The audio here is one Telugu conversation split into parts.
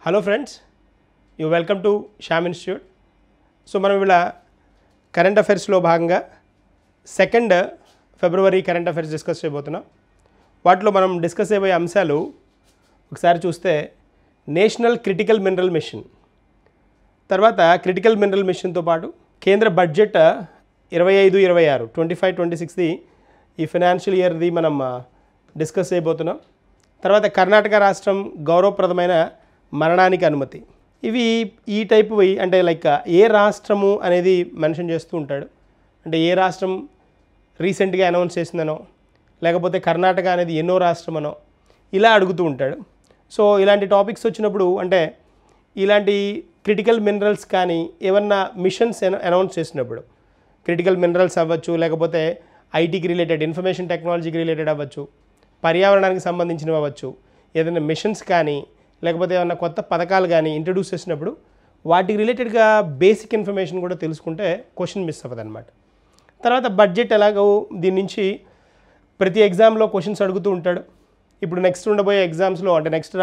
Hello friends, you welcome to Shyam institute. So మనం ఇలా కరెంట్ అఫైర్స్లో భాగంగా 2 ఫిబ్రవరి కరెంట్ అఫైర్స్ డిస్కస్ చేయబోతున్నాం. వాటిలో మనం డిస్కస్ చేయబోయే అంశాలు ఒకసారి చూస్తే నేషనల్ క్రిటికల్ మినరల్ మిషన్, తర్వాత క్రిటికల్ మినరల్ మిషన్తో పాటు కేంద్ర బడ్జెట్ 25-26 25-26ది ఈ ఫైనాన్షియల్ ఇయర్ది మనం డిస్కస్ చేయబోతున్నాం. తర్వాత కర్ణాటక రాష్ట్రం గౌరవప్రదమైన మరణానికి అనుమతి. ఇవి ఈ టైప్వి అంటే లైక్ ఏ రాష్ట్రము అనేది మెన్షన్ చేస్తూ ఉంటాడు. అంటే ఏ రాష్ట్రం రీసెంట్గా అనౌన్స్ చేసిందనో, లేకపోతే కర్ణాటక అనేది ఎన్నో రాష్ట్రమనో ఇలా అడుగుతూ ఉంటాడు. సో ఇలాంటి టాపిక్స్ వచ్చినప్పుడు అంటే ఇలాంటి క్రిటికల్ మినరల్స్ కానీ ఏమన్నా మిషన్స్ అనౌన్స్ చేసినప్పుడు క్రిటికల్ మినరల్స్ అవ్వచ్చు, లేకపోతే ఐటీకి రిలేటెడ్ ఇన్ఫర్మేషన్ టెక్నాలజీకి రిలేటెడ్ అవ్వచ్చు, పర్యావరణానికి సంబంధించినవి అవ్వచ్చు, ఏదైనా మిషన్స్ కానీ లేకపోతే ఏమైనా కొత్త పథకాలు కానీ ఇంట్రడ్యూస్ చేసినప్పుడు వాటికి రిలేటెడ్గా బేసిక్ ఇన్ఫర్మేషన్ కూడా తెలుసుకుంటే క్వశ్చన్ మిస్ అవ్వదు అనమాట. తర్వాత బడ్జెట్ ఎలాగో దీని నుంచి ప్రతి ఎగ్జామ్లో క్వశ్చన్స్ అడుగుతూ ఉంటాడు. ఇప్పుడు నెక్స్ట్ ఉండబోయే ఎగ్జామ్స్లో అంటే నెక్స్ట్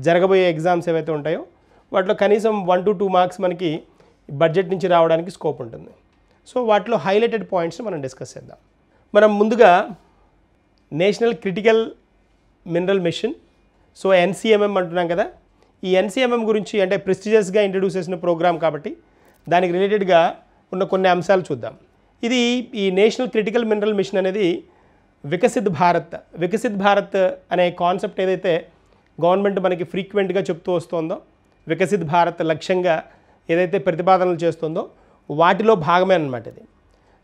జరగబోయే ఎగ్జామ్స్ ఏవైతే ఉంటాయో వాటిలో కనీసం 1 to 2 మార్క్స్ మనకి బడ్జెట్ నుంచి రావడానికి స్కోప్ ఉంటుంది. సో వాటిలో హైలైటెడ్ పాయింట్స్ మనం డిస్కస్ చేద్దాం. మనం ముందుగా national critical mineral mission, so NCMM అంటున్నాం కదా, ఈ ఎన్సీఎంఎం గురించి అంటే ప్రెస్టీజియస్గా ఇంట్రడ్యూస్ చేసిన ప్రోగ్రామ్ కాబట్టి దానికి రిలేటెడ్గా ఉన్న కొన్ని అంశాలు చూద్దాం. ఇది ఈ నేషనల్ క్రిటికల్ మినరల్ మిషన్ అనేది వికసిత్ భారత్ అనే కాన్సెప్ట్ ఏదైతే గవర్నమెంట్ మనకి ఫ్రీక్వెంట్గా చెప్తూ వస్తుందో, వికసిత్ భారత్ లక్ష్యంగా ఏదైతే ప్రతిపాదనలు చేస్తుందో వాటిలో భాగమే అన్నమాట ఇది.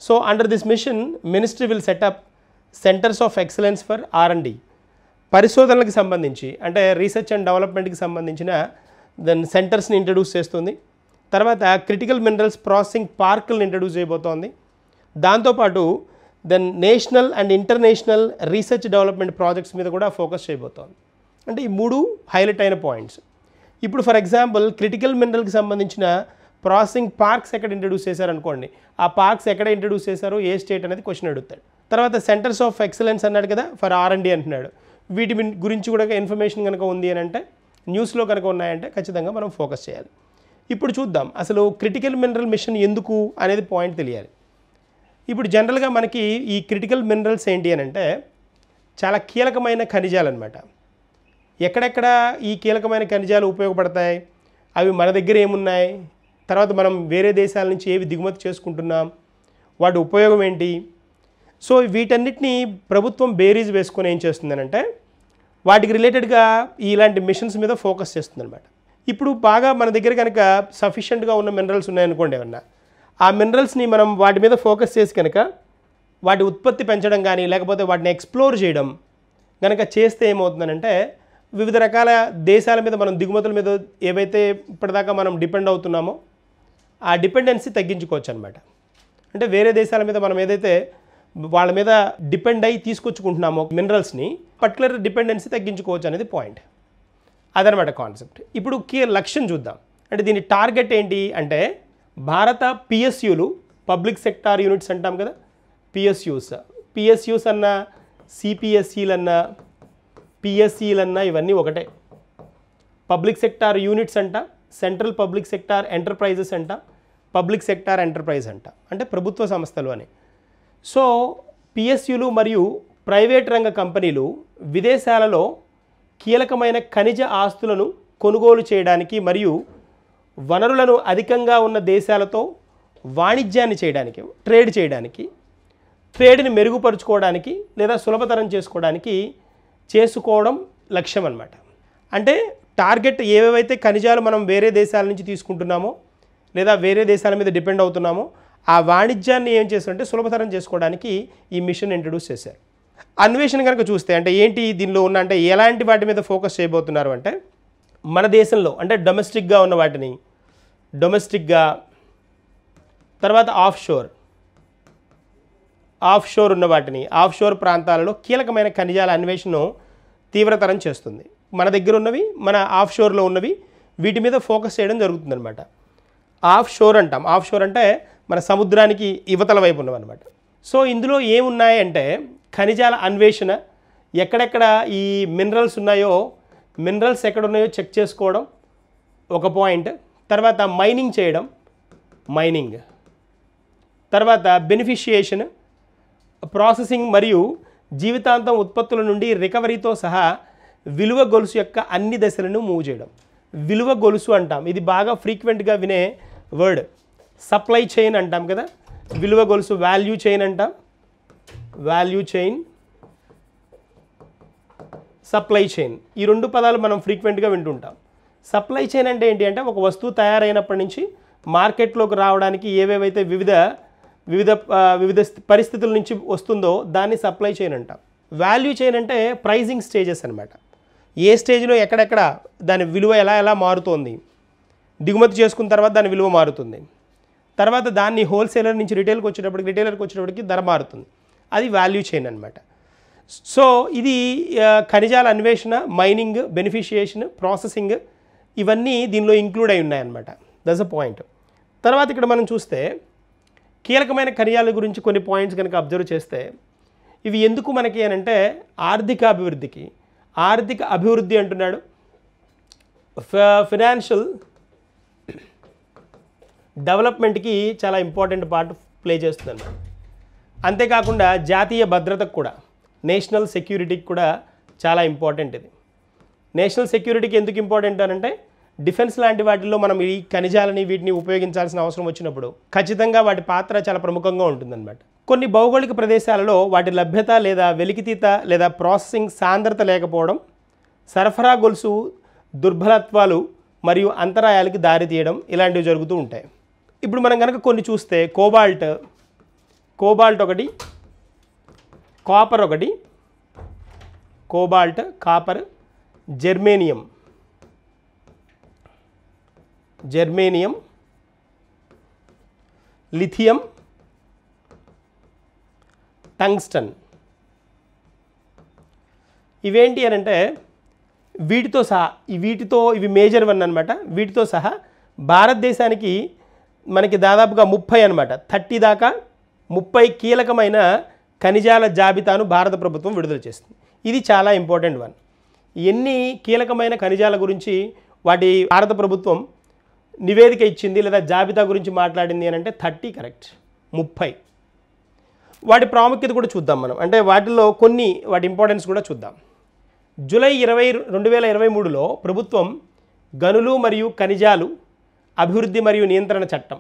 So under this mission ministry will set up centres of excellence for R&D, పరిశోధనలకు సంబంధించి అంటే రీసెర్చ్ అండ్ డెవలప్మెంట్కి సంబంధించిన దాని సెంటర్స్ని ఇంట్రడ్యూస్ చేస్తుంది. తర్వాత క్రిటికల్ మినరల్స్ ప్రాసెసింగ్ పార్కులను ఇంట్రడ్యూస్ చేయబోతోంది. దాంతోపాటు then national and international research development projects మీద కూడా ఫోకస్ చేయబోతోంది. అంటే ఈ 3 హైలైట్ అయిన పాయింట్స్. ఇప్పుడు ఫర్ ఎగ్జాంపుల్ క్రిటికల్ మినరల్కి సంబంధించిన ప్రాసెసింగ్ పార్క్స్ ఎక్కడ ఇంట్రడ్యూస్ చేశారనుకోండి, ఆ పార్క్స్ ఎక్కడ ఇంట్రడ్యూస్ చేశారో ఏ స్టేట్ అనేది క్వశ్చన్ అడుగుతాడు. తర్వాత సెంటర్స్ ఆఫ్ ఎక్సలెన్స్ అన్నాడు కదా, ఫర్ R&D అంటున్నాడు. వీటి గురించి కూడా ఇన్ఫర్మేషన్ కనుక ఉంది అని అంటే, న్యూస్లో కనుక ఉన్నాయంటే ఖచ్చితంగా మనం ఫోకస్ చేయాలి. ఇప్పుడు చూద్దాం అసలు క్రిటికల్ మినరల్ మిషన్ ఎందుకు అనేది పాయింట్ తెలియాలి. ఇప్పుడు జనరల్గా మనకి ఈ క్రిటికల్ మినరల్స్ ఏంటి అని అంటే చాలా కీలకమైన ఖనిజాలు అనమాట. ఎక్కడెక్కడ ఈ కీలకమైన ఖనిజాలు ఉపయోగపడతాయి, అవి మన దగ్గర ఏమున్నాయి, తర్వాత మనం వేరే దేశాల నుంచి ఏవి దిగుమతి చేసుకుంటున్నాం, వాటి ఉపయోగం ఏంటి. సో వీటన్నిటిని ప్రభుత్వం బేరీజ్ వేసుకొని ఏం చేస్తుందనంటే వాటికి రిలేటెడ్గా ఇలాంటి మిషన్స్ మీద ఫోకస్ చేస్తుందన్నమాట. ఇప్పుడు బాగా మన దగ్గర కనుక సఫిషియెంట్గా ఉన్న మినరల్స్ ఉన్నాయనుకోండి ఏమన్నా, ఆ మినరల్స్ని మనం వాటి మీద ఫోకస్ చేసి కనుక వాటి ఉత్పత్తి పెంచడం కానీ లేకపోతే వాటిని ఎక్స్ప్లోర్ చేయడం కనుక చేస్తే ఏమవుతుందనంటే వివిధ రకాల దేశాల మీద మనం దిగుమతుల మీద ఏవైతే ఇప్పటిదాకా మనం డిపెండ్ అవుతున్నామో ఆ డిపెండెన్సీ తగ్గించుకోవచ్చు అనమాట. అంటే వేరే దేశాల మీద మనం ఏదైతే వాళ్ళ మీద డిపెండ్ అయ్యి తీసుకొచ్చుకుంటున్నామో మినరల్స్ని పర్టికులర్ డిపెండెన్సీ తగ్గించుకోవచ్చు అనేది పాయింట్. అదనమాట కాన్సెప్ట్. ఇప్పుడు లక్ష్యం చూద్దాం. అంటే దీని టార్గెట్ ఏంటి అంటే భారత PSUలు, పబ్లిక్ సెక్టార్ యూనిట్స్ అంటాం కదా, పిఎస్యూస్ అన్నా CPSEలన్నా PSEలన్నా ఇవన్నీ ఒకటే. పబ్లిక్ సెక్టార్ యూనిట్స్ అంట, సెంట్రల్ పబ్లిక్ సెక్టార్ ఎంటర్ప్రైజెస్ అంట, పబ్లిక్ సెక్టార్ ఎంటర్ప్రైజ్ అంట, అంటే ప్రభుత్వ సంస్థలు అని. సో PSUలు మరియు ప్రైవేట్ రంగ కంపెనీలు విదేశాలలో కీలకమైన ఖనిజ ఆస్తులను కొనుగోలు చేయడానికి మరియు వనరులను అధికంగా ఉన్న దేశాలతో వాణిజ్యాన్ని చేయడానికి, ట్రేడ్ని మెరుగుపరుచుకోవడానికి లేదా సులభతరం చేసుకోవడం లక్ష్యం అన్నమాట. అంటే టార్గెట్ ఏవేవైతే ఖనిజాలు మనం వేరే దేశాల నుంచి తీసుకుంటున్నామో లేదా వేరే దేశాల మీద డిపెండ్ అవుతున్నామో ఆ వాణిజ్యాన్ని ఏం చేస్తారంటే సులభతరం చేసుకోవడానికి ఈ మిషన్ ఇంట్రడ్యూస్ చేశారు. అన్వేషణ కనుక చూస్తే అంటే ఏంటి దీనిలో ఉన్న అంటే ఎలాంటి వాటి మీద ఫోకస్ చేయబోతున్నారు అంటే మన దేశంలో అంటే డొమెస్టిక్గా ఉన్న వాటిని తర్వాత ఆఫ్షోర్ ఉన్న వాటిని ఆఫ్షోర్ ప్రాంతాలలో కీలకమైన ఖనిజాల అన్వేషణను తీవ్రతరం చేస్తుంది. మన దగ్గర ఉన్నవి, మన ఆఫ్షోర్లో ఉన్నవి, వీటి మీద ఫోకస్ చేయడం జరుగుతుందన్నమాట. ఆఫ్షోర్ అంటాం. ఆఫ్షోర్ అంటే మన సముద్రానికి ఇవతల వైపు ఉన్నవన్నమాట. సో ఇందులో ఏమున్నాయంటే ఖనిజాల అన్వేషణ, ఎక్కడెక్కడ ఈ మినరల్స్ ఉన్నాయో మినరల్స్ ఎక్కడ ఉన్నాయో చెక్ చేసుకోవడం, ఒక పాయింట్. తర్వాత మైనింగ్ చేయడం, మైనింగ్. తర్వాత బెనిఫిషియేషన్, ప్రాసెసింగ్ మరియు జీవితాంతం ఉత్పత్తుల నుండి రికవరీతో సహా విలువ గొలుసు యొక్క అన్ని దశలను మూవ్ చేయడం. విలువ గొలుసు అంటాం, ఇది బాగా ఫ్రీక్వెంట్గా వినే వర్డ్. సప్లై చైన్ అంటాం కదా, విలువ గొలుసు వాల్యూ చైన్ అంటాం, వాల్యూ చైన్, సప్లై చైన్. ఈ రెండు పదాలు మనం ఫ్రీక్వెంట్గా వింటుంటాం. సప్లై చైన్ అంటే ఏంటి అంటే ఒక వస్తువు తయారైనప్పటి నుంచి మార్కెట్లోకి రావడానికి ఏవేవైతే వివిధ పరిస్థితుల నుంచి వస్తుందో దాన్ని సప్లై చైన్ అంటాం. వాల్యూ చైన్ అంటే ప్రైజింగ్ స్టేజెస్ అనమాట. ఏ స్టేజ్లో ఎక్కడెక్కడ దాని విలువ ఎలా మారుతోంది, దిగుమతి చేసుకున్న తర్వాత దాని విలువ మారుతుంది, తర్వాత దాన్ని హోల్సేలర్ నుంచి రిటైలర్కి వచ్చేటప్పటికి ధర మారుతుంది, అది వాల్యూ చైన్ అనమాట. సో ఇది ఖనిజాల అన్వేషణ, మైనింగ్, బెనిఫిషియేషన్, ప్రాసెసింగ్ ఇవన్నీ దీనిలో ఇంక్లూడ్ అయి ఉన్నాయన్నమాట. That's a point. తర్వాత ఇక్కడ మనం చూస్తే కీలకమైన ఖనిజాల గురించి కొన్ని పాయింట్స్ కనుక అబ్జర్వ్ చేస్తే ఇవి ఎందుకు మనకి అని అంటే ఆర్థిక అభివృద్ధి అంటున్నాడు, ఫైనాన్షియల్ డెవలప్మెంట్కి చాలా ఇంపార్టెంట్ పార్ట్ ప్లే చేస్తుంది. అంతేకాకుండా జాతీయ భద్రతకు కూడా, నేషనల్ సెక్యూరిటీకి కూడా చాలా ఇంపార్టెంట్ ఇది. నేషనల్ సెక్యూరిటీకి ఎందుకు ఇంపార్టెంట్ అని అంటే డిఫెన్స్ లాంటి వాటిల్లో మనం ఈ ఖనిజాలని వీటిని ఉపయోగించాల్సిన అవసరం వచ్చినప్పుడు ఖచ్చితంగా వాటి పాత్ర చాలా ప్రముఖంగా ఉంటుందన్నమాట. కొన్ని భౌగోళిక ప్రదేశాలలో వాటి లభ్యత లేదా వెలికితీత లేదా ప్రాసెసింగ్ సాంద్రత లేకపోవడం, సరఫరా గొలుసు దుర్బలత్వాలు మరియు అంతరాయాలకి దారితీయడం ఇలాంటివి జరుగుతూ ఉంటాయి. ఇప్పుడు మనం కనుక కొన్ని చూస్తే కోబాల్ట్ ఒకటి, కాపర్ ఒకటి, కాపర్, జెర్మేనియం, లిథియం, టంగ్స్టన్. ఇవేంటి అని అంటే వీటితో సహా ఇవి మేజర్ వన్ అనమాట. వీటితో సహా భారతదేశానికి మనకి దాదాపుగా 30 అనమాట, 30 దాకా 30 కీలకమైన ఖనిజాల జాబితాను భారత ప్రభుత్వం విడుదల చేస్తుంది. ఇది చాలా ఇంపార్టెంట్ వన్. ఎన్ని కీలకమైన ఖనిజాల గురించి వాటి భారత ప్రభుత్వం నివేదిక ఇచ్చింది లేదా జాబితా గురించి మాట్లాడింది అని అంటే 30 కరెక్ట్, 30. వాటి ప్రాముఖ్యత కూడా చూద్దాం మనం, అంటే వాటిల్లో కొన్ని వాటి ఇంపార్టెన్స్ కూడా చూద్దాం. జూలై 20, 2023లో ప్రభుత్వం గనులు మరియు ఖనిజాలు అభివృద్ధి మరియు నియంత్రణ చట్టం,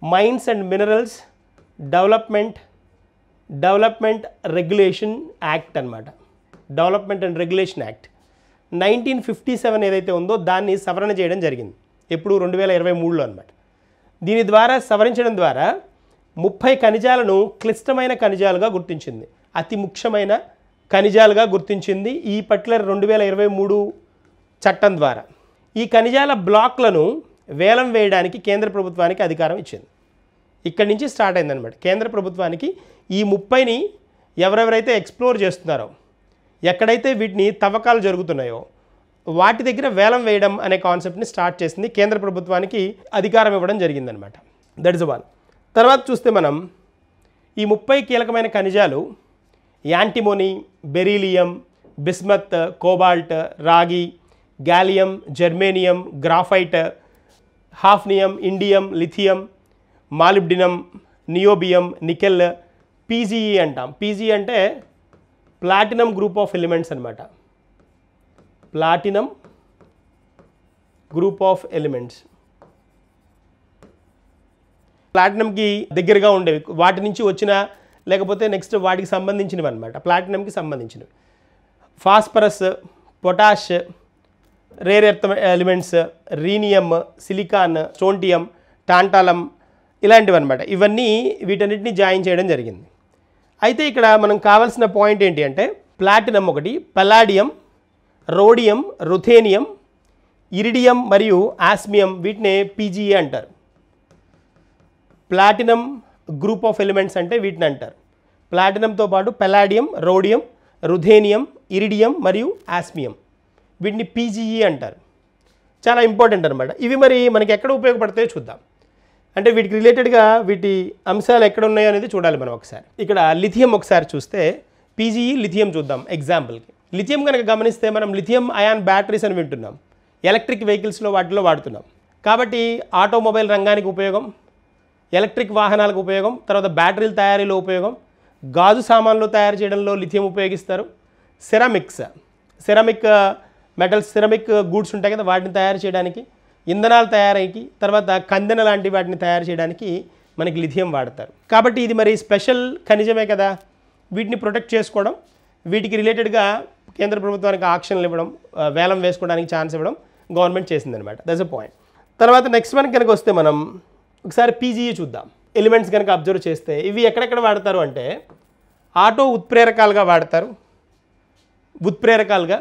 mines and minerals development regulation act అనమాట. డెవలప్మెంట్ అండ్ రెగ్యులేషన్ యాక్ట్ 1957 ఏదైతే ఉందో దాన్ని సవరణ చేయడం జరిగింది. ఎప్పుడు 2023లో అనమాట. దీని ద్వారా సవరించడం ద్వారా 30 ఖనిజాలను క్లిష్టమైన ఖనిజాలుగా గుర్తించింది, అతి ముఖ్యమైన ఖనిజాలుగా గుర్తించింది ఈ పర్టికులర్ 2023 చట్టం ద్వారా. ఈ ఖనిజాల బ్లాక్లను వేలం వేయడానికి కేంద్ర ప్రభుత్వానికి అధికారం ఇచ్చింది. ఇక్కడి నుంచి స్టార్ట్ అయిందనమాట. కేంద్ర ప్రభుత్వానికి ఈ 30ని ఎవరెవరైతే ఎక్స్ప్లోర్ చేస్తున్నారో, ఎక్కడైతే వీటిని తవ్వకాలు జరుగుతున్నాయో వాటి దగ్గర వేలం వేయడం అనే కాన్సెప్ట్ని స్టార్ట్ చేసింది, కేంద్ర ప్రభుత్వానికి అధికారం ఇవ్వడం జరిగిందనమాట. That is one. తర్వాత చూస్తే మనం ఈ 30 కీలకమైన ఖనిజాలు యాంటిమోనీ, బెరీలియం, బిస్మత్, కోబాల్ట్, రాగి, gallium, germanium, graphite, hafnium, indium, lithium, molybdenum, niobium, nickel, PGE అంటాం. పీజీ అంటే ప్లాటినం గ్రూప్ ఆఫ్ ఎలిమెంట్స్ అనమాట. ప్లాటినం గ్రూప్ ఆఫ్ ఎలిమెంట్స్, ప్లాటినంకి దగ్గరగా ఉండేవి, వాటి నుంచి వచ్చిన లేకపోతే నెక్స్ట్ వాటికి సంబంధించినవి అనమాట. ప్లాటినంకి సంబంధించినవి phosphorus, potash, rare earth elements, rhenium, silicon, strontium, tantalum ఇలాంటివి అనమాట. ఇవన్నీ వీటన్నిటిని జాయిన్ చేయడం జరిగింది. అయితే ఇక్కడ మనం కావాల్సిన పాయింట్ ఏంటి అంటే ప్లాటినం ఒకటి, పల్లాడియం, రోడియం, రుథేనియం, ఇరిడియం మరియు ఆస్మియం, వీటినే పీజీఏ అంటారు. ప్లాటినం గ్రూప్ ఆఫ్ ఎలిమెంట్స్ అంటే వీటిని అంటారు. ప్లాటినంతో పాటు పల్లాడియం, రోడియం, రుథేనియం, ఇరిడియం మరియు ఆస్మియం, వీటిని పీజీఈ అంటారు. చాలా ఇంపార్టెంట్ అనమాట. ఇవి మరి మనకి ఎక్కడ ఉపయోగపడతాయో చూద్దాం. అంటే వీటికి రిలేటెడ్గా వీటి అంశాలు ఎక్కడ ఉన్నాయో అనేది చూడాలి మనం ఒకసారి. ఇక్కడ లిథియం ఒకసారి చూస్తే పీజీఈ, లిథియం చూద్దాం. ఎగ్జాంపుల్కి లిథియం కనుక గమనిస్తే మనం లిథియం అయాన్ బ్యాటరీస్ అని వింటున్నాం. ఎలక్ట్రిక్ వెహికల్స్లో వాటిలో వాడుతున్నాం. కాబట్టి ఆటోమొబైల్ రంగానికి ఉపయోగం, ఎలక్ట్రిక్ వాహనాలకు ఉపయోగం, తర్వాత బ్యాటరీల తయారీలో ఉపయోగం, గాజు సామాన్లు తయారు చేయడంలో లిథియం ఉపయోగిస్తారు. సెరామిక్ మెటల్స్, సెరామిక్ గూడ్స్ ఉంటాయి కదా, వాటిని తయారు చేయడానికి, ఇంధనాలు తయారీకి, తర్వాత కందెన లాంటి వాటిని తయారు చేయడానికి మనకి లిథియం వాడతారు. కాబట్టి ఇది మరి స్పెషల్ ఖనిజమే కదా, వీటిని ప్రొటెక్ట్ చేసుకోవడం, వీటికి రిలేటెడ్గా కేంద్ర ప్రభుత్వానికి ఆక్షన్లు ఇవ్వడం, వేలం వేసుకోవడానికి ఛాన్స్ ఇవ్వడం గవర్నమెంట్ చేసిందనమాట. That's a point. తర్వాత నెక్స్ట్ వన్ కనుక వస్తే మనం ఒకసారి పీజీఈ చూద్దాం. ఎలిమెంట్స్ కనుక అబ్జర్వ్ చేస్తే ఇవి ఎక్కడెక్కడ వాడతారు అంటే ఆటో ఉత్ప్రేరకాలుగా వాడతారు, ఉత్ప్రేరకాలుగా.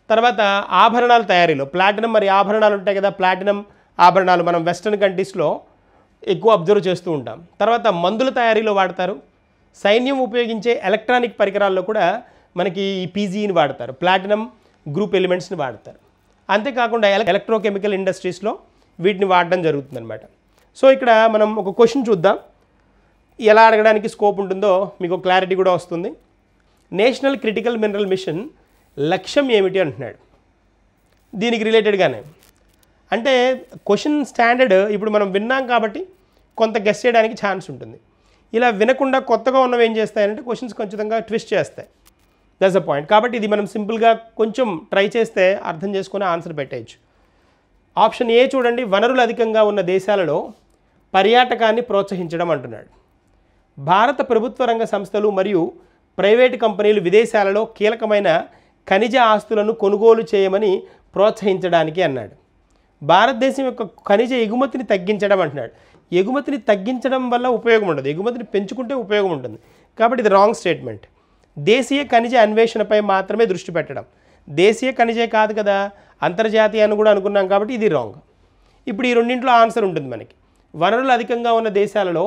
తర్వాత ఆభరణాల తయారీలో ప్లాటినం మరి ఆభరణాలు ఉంటాయి కదా, ప్లాటినం ఆభరణాలు మనం వెస్ట్రన్ కంట్రీస్లో ఎక్కువ అబ్జర్వ్ చేస్తూ ఉంటాం. తర్వాత మందుల తయారీలో వాడతారు, సైన్యం ఉపయోగించే ఎలక్ట్రానిక్ పరికరాల్లో కూడా మనకి ఈ పీజీని వాడతారు, ప్లాటినం గ్రూప్ ఎలిమెంట్స్ని వాడతారు. అంతేకాకుండా ఎలక్ట్రోకెమికల్ ఇండస్ట్రీస్లో వీటిని వాడడం జరుగుతుందన్నమాట. సో ఇక్కడ మనం ఒక క్వశ్చన్ చూద్దాం, ఎలా అడగడానికి స్కోప్ ఉంటుందో మీకు క్లారిటీ కూడా వస్తుంది. నేషనల్ క్రిటికల్ మినరల్ మిషన్ లక్ష్యం ఏమిటి అంటున్నాడు. దీనికి రిలేటెడ్గానే అంటే క్వశ్చన్ స్టాండర్డ్ ఇప్పుడు మనం విన్నాం కాబట్టి కొంత గెస్ చేయడానికి ఛాన్స్ ఉంటుంది. ఇలా వినకుండా కొత్తగా ఉన్నవి ఏం చేస్తాయంటే క్వశ్చన్స్ ఖచ్చితంగా ట్విస్ట్ చేస్తాయి. That's a point. కాబట్టి ఇది మనం సింపుల్గా కొంచెం ట్రై చేస్తే అర్థం చేసుకుని ఆన్సర్ పెట్టేయచ్చు. ఆప్షన్ ఏ చూడండి, వనరులు అధికంగా ఉన్న దేశాలలో పర్యాటకాన్ని ప్రోత్సహించడం అంటున్నాడు. భారత ప్రభుత్వ రంగ సంస్థలు మరియు ప్రైవేటు కంపెనీలు విదేశాలలో కీలకమైన ఖనిజ ఆస్తులను కొనుగోలు చేయమని ప్రోత్సహించడానికి అన్నాడు. భారతదేశం యొక్క ఖనిజ ఎగుమతిని తగ్గించడం అంటున్నాడు. ఎగుమతిని తగ్గించడం వల్ల ఉపయోగం ఉండదు, ఎగుమతిని పెంచుకుంటే ఉపయోగం ఉంటుంది. కాబట్టి ఇది రాంగ్ స్టేట్మెంట్. దేశీయ ఖనిజ అన్వేషణపై మాత్రమే దృష్టి పెట్టడం. దేశీయ ఖనిజే కాదు కదా, అంతర్జాతీయ అని కూడా అనుకున్నాం కాబట్టి ఇది రాంగ్. ఇప్పుడు ఈ రెండింటిలో ఆన్సర్ ఉంటుంది మనకి. వనరులు అధికంగా ఉన్న దేశాలలో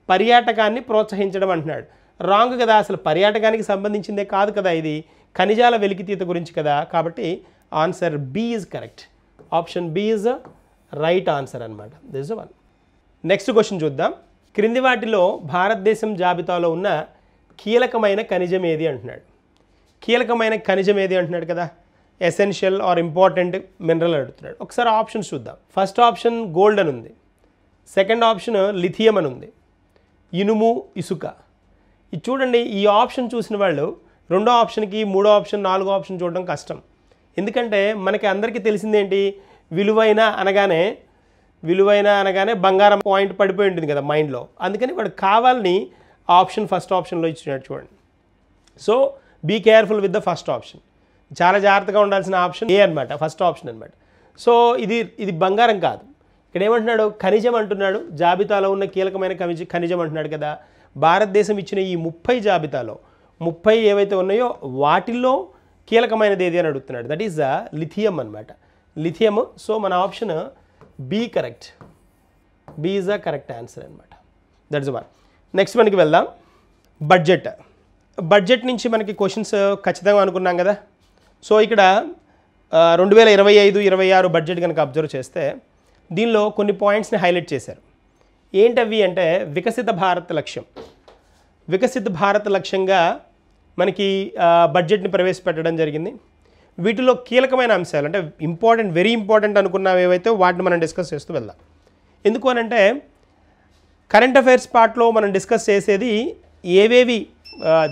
పర్యాటకాన్ని ప్రోత్సహించడం అంటున్నాడు. రాంగ్ కదా, అసలు పర్యాటకానికి సంబంధించిందే కాదు కదా, ఇది ఖనిజాల వెలికితీత గురించి కదా. కాబట్టి answer B is correct. Option B is right answer అనమాట. This is one. Next question చూద్దాం. క్రింది వాటిలో భారతదేశం జాబితాలో ఉన్న కీలకమైన ఖనిజం ఏది అంటున్నాడు. కీలకమైన ఖనిజం ఏది అంటున్నాడు కదా, ఎసెన్షియల్ ఆర్ ఇంపార్టెంట్ మినరల్ అడుగుతున్నాడు. ఒకసారి ఆప్షన్స్ చూద్దాం. ఫస్ట్ ఆప్షన్ గోల్డ్ అని ఉంది, సెకండ్ ఆప్షన్ లిథియం అని ఉంది, ఇనుము, ఇసుక. ఇది చూడండి, ఈ ఆప్షన్ చూసిన వాళ్ళు రెండో ఆప్షన్కి మూడో ఆప్షన్ నాలుగో ఆప్షన్ చూడడం కష్టం. ఎందుకంటే మనకి అందరికీ తెలిసిందేంటి, విలువైన అనగానే బంగారం పాయింట్ పడిపోయి ఉంటుంది కదా మైండ్లో. అందుకని వాడు కావాలని ఆప్షన్ ఫస్ట్ ఆప్షన్లో ఇచ్చినట్టు చూడండి. So be careful with the first option. చాలా జాగ్రత్తగా ఉండాల్సిన ఆప్షన్ ఏ అనమాట, ఫస్ట్ ఆప్షన్ అనమాట. సో ఇది బంగారం కాదు. ఇక్కడ ఏమంటున్నాడు, ఖనిజం అంటున్నాడు. జాబితాలో ఉన్న కీలకమైన ఖనిజం అంటున్నాడు కదా. భారతదేశం ఇచ్చిన ఈ 30 జాబితాలో 30 ఏవైతే ఉన్నాయో వాటిల్లో కీలకమైనది ఏది అని అడుగుతున్నాడు. దట్ ఈస్ లిథియం అనమాట, లిథియం. సో మన option B correct. B is the correct answer అనమాట. That's one. నెక్స్ట్ మనకి వెళ్దాం. బడ్జెట్ నుంచి మనకి క్వశ్చన్స్ ఖచ్చితంగా అనుకున్నాం కదా. సో ఇక్కడ 2025-26 బడ్జెట్ కనుక అబ్జర్వ్ చేస్తే దీనిలో కొన్ని పాయింట్స్ని హైలైట్ చేశారు. ఏంటవి అంటే వికసిత భారత్ లక్ష్యం. వికసిత భారత్ లక్ష్యంగా మనకి బడ్జెట్ని ప్రవేశపెట్టడం జరిగింది. వీటిలో కీలకమైన అంశాలు అంటే ఇంపార్టెంట్, వెరీ ఇంపార్టెంట్ అనుకున్నవి ఏవైతే వాటిని మనం డిస్కస్ చేస్తూ వెళ్దాం. ఎందుకు అనంటే కరెంట్ అఫైర్స్ పార్ట్లో మనం డిస్కస్ చేసేది ఏవేవి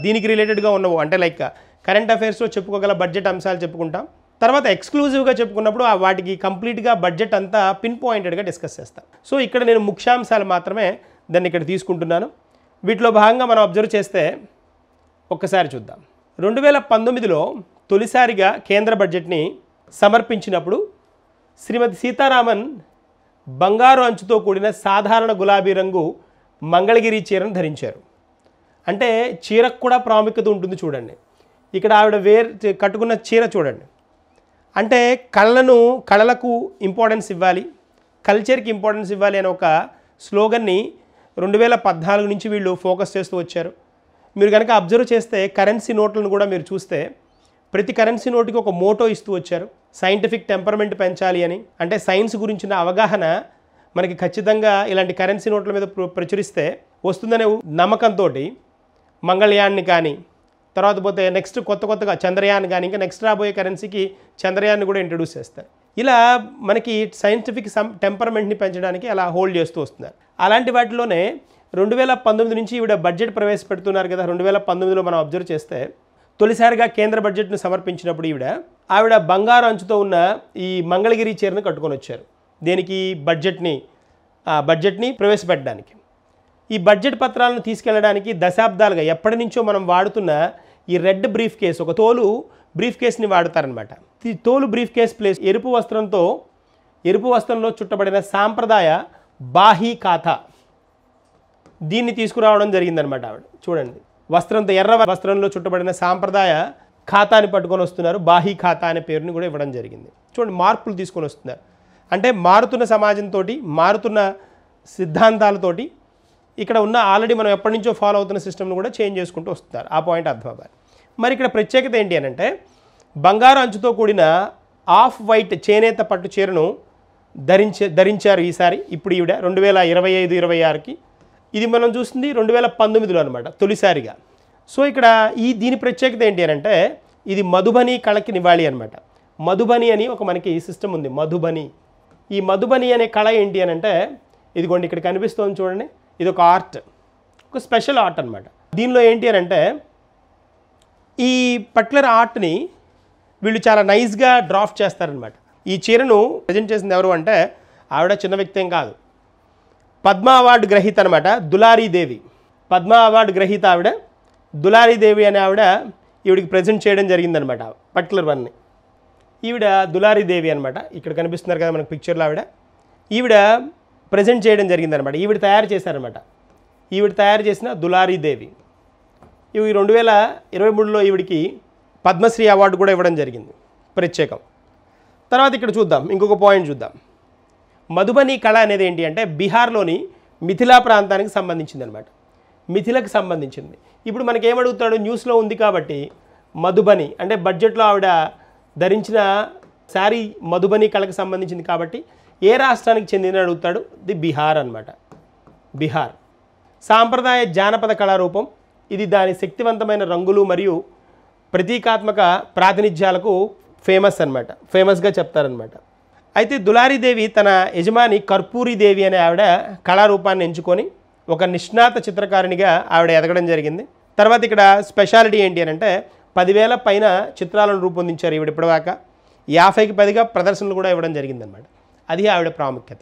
దీనికి రిలేటెడ్గా ఉన్నవో, అంటే లైక్ కరెంట్ అఫైర్స్లో చెప్పుకోగల బడ్జెట్ అంశాలు చెప్పుకుంటాం. తర్వాత ఎక్స్క్లూజివ్గా చెప్పుకున్నప్పుడు వాటికి కంప్లీట్గా బడ్జెట్ అంతా పిన్ పాయింటెడ్గా డిస్కస్ చేస్తాం. సో ఇక్కడ నేను ముఖ్యాంశాలు మాత్రమే దాన్ని ఇక్కడ తీసుకుంటున్నాను. వీటిలో భాగంగా మనం అబ్జర్వ్ చేస్తే ఒక్కసారి చూద్దాం. 2019లో తొలిసారిగా కేంద్ర బడ్జెట్ని సమర్పించినప్పుడు శ్రీమతి సీతారామన్ బంగారు అంచుతో కూడిన సాధారణ గులాబీ రంగు మంగళగిరి చీరను ధరించారు. అంటే చీరకు కూడా ప్రాముఖ్యత ఉంటుంది చూడండి. ఇక్కడ ఆవిడ కట్టుకున్న చీర చూడండి. అంటే కళలకు ఇంపార్టెన్స్ ఇవ్వాలి, కల్చర్కి ఇంపార్టెన్స్ ఇవ్వాలి అనే ఒక స్లోగన్ని 2014 నుంచి వీళ్ళు ఫోకస్ చేస్తూ వచ్చారు. మీరు కనుక అబ్జర్వ్ చేస్తే కరెన్సీ నోట్లను కూడా మీరు చూస్తే ప్రతి కరెన్సీ నోటుకి ఒక మోటో ఇస్తూ వచ్చారు. సైంటిఫిక్ టెంపర్మెంట్ పెంచాలి అని, అంటే సైన్స్ గురించిన అవగాహన మనకి ఖచ్చితంగా ఇలాంటి కరెన్సీ నోట్ల మీద ప్రచురిస్తే వస్తుందనే నమ్మకంతో మంగళయాన్ని కానీ, తర్వాత పోతే నెక్స్ట్ కొత్తగా చంద్రయాన్ కానీ, ఇంకా నెక్స్ట్ రాబోయే కరెన్సీకి చంద్రయాన్ని కూడా ఇంట్రడ్యూస్ చేస్తారు. ఇలా మనకి సైంటిఫిక్ టెంపర్మెంట్ని పెంచడానికి అలా హోల్డ్ చేస్తూ వస్తున్నారు. అలాంటి వాటిలోనే 2019 నుంచి ఈవిడ బడ్జెట్ ప్రవేశపెడుతున్నారు కదా. 2019లో మనం అబ్జర్వ్ చేస్తే తొలిసారిగా కేంద్ర బడ్జెట్ను సమర్పించినప్పుడు ఆవిడ బంగారు అంచుతో ఉన్న ఈ మంగళగిరి చీరను కట్టుకొని వచ్చారు. దేనికి? బడ్జెట్ని ప్రవేశపెట్టడానికి. ఈ బడ్జెట్ పత్రాలను తీసుకెళ్ళడానికి దశాబ్దాలుగా ఎప్పటి నుంచో మనం వాడుతున్న ఈ రెడ్ బ్రీఫ్ కేస్, ఒక తోలు బ్రీఫ్ కేస్ని వాడతారనమాట. ఈ తోలు బ్రీఫ్ కేస్ ప్లేస్ ఎరుపు వస్త్రంలో చుట్టబడిన సాంప్రదాయ బాహీ ఖాతా, దీన్ని తీసుకురావడం జరిగిందనమాట. ఆవిడ చూడండి, ఎర్ర వస్త్రంలో చుట్టబడిన సాంప్రదాయ ఖాతాని పట్టుకొని వస్తున్నారు. బాహీ ఖాతా అనే పేరుని కూడా ఇవ్వడం జరిగింది. చూడండి, మార్పులు తీసుకొని వస్తున్నారు. అంటే మారుతున్న సమాజంతో, మారుతున్న సిద్ధాంతాలతోటి ఇక్కడ ఉన్న ఆల్రెడీ మనం ఎప్పటి నుంచో ఫాలో అవుతున్న సిస్టమ్ను కూడా చేంజ్ చేసుకుంటూ వస్తున్నారు. ఆ పాయింట్ అర్థం అవ్వాలి. మరి ఇక్కడ ప్రత్యేకత ఏంటి అని అంటే, బంగారు అంచుతో కూడిన ఆఫ్ వైట్ చేనేత పట్టు చీరను ధరించారు ఈసారి. ఇప్పుడు ఈవిడ 2025-26కి. ఇది మనం చూస్తుంది 2019లో అనమాట తొలిసారిగా. సో ఇక్కడ దీని ప్రత్యేకత ఏంటి అని అంటే, ఇది మధుబని కళకి నివాళి అనమాట. మధుబని అని ఒక మనకి సిస్టమ్ ఉంది, మధుబని. ఈ మధుబని అనే కళ ఏంటి అని అంటే, ఇదిగోండి ఇక్కడ కనిపిస్తుంది చూడండి, ఇది ఒక ఆర్ట్, ఒక స్పెషల్ ఆర్ట్ అనమాట. దీనిలో ఏంటి అని అంటే, ఈ పర్టికులర్ ఆర్ట్ని వీళ్ళు చాలా నైస్గా డ్రాఫ్ట్ చేస్తారనమాట. ఈ చీరను ప్రజెంట్ చేసింది ఎవరు అంటే, ఆవిడ చిన్న వ్యక్తి ఏం కాదు, పద్మ అవార్డు గ్రహీత అనమాట, దులారీదేవి. పద్మ అవార్డు గ్రహీత ఆవిడ దులారీదేవి అనే ఈవిడికి ప్రజెంట్ చేయడం జరిగిందనమాట పర్టికులర్ వన్ని. ఈవిడ దులారీదేవి అనమాట. ఇక్కడ కనిపిస్తున్నారు కదా మనకు పిక్చర్లో ఈవిడ ప్రజెంట్ చేయడం జరిగిందనమాట. ఈవిడ తయారు చేశారనమాట. ఈవిడ తయారు చేసిన దులారీదేవి. ఇవి 2023లో ఈవిడికి పద్మశ్రీ అవార్డు కూడా ఇవ్వడం జరిగింది, ప్రత్యేకం. తర్వాత ఇక్కడ చూద్దాం, ఇంకొక పాయింట్ చూద్దాం. మధుబని కళ అనేది ఏంటి అంటే, బీహార్లోని మిథిలా ప్రాంతానికి సంబంధించింది అనమాట. మిథిలకు సంబంధించింది. ఇప్పుడు మనకి ఏమడుగుతాడు, న్యూస్లో ఉంది కాబట్టి మధుబని అంటే బడ్జెట్లో ఆవిడ ధరించిన శారీ మధుబని కళకు సంబంధించింది కాబట్టి ఏ రాష్ట్రానికి చెందిన అడుగుతాడు, ది బీహార్ అనమాట. బీహార్ సాంప్రదాయ జానపద కళారూపం. ఇది దాని శక్తివంతమైన రంగులు మరియు ప్రతీకాత్మక ప్రాతినిధ్యాలకు ఫేమస్గా చెప్తారనమాట. అయితే దులారీదేవి తన యజమాని కర్పూరీదేవి అనే ఆవిడ కళారూపాన్ని ఎంచుకొని ఒక నిష్ణాత చిత్రకారిణిగా ఆవిడ ఎదగడం జరిగింది. తర్వాత ఇక్కడ స్పెషాలిటీ ఏంటి అని అంటే, 10,000 పైన చిత్రాలను రూపొందించారు ఈవిడ ఇప్పటిదాకా. 50కి పైగా ప్రదర్శనలు కూడా ఇవ్వడం జరిగిందనమాట. అది ఆవిడ ప్రాముఖ్యత.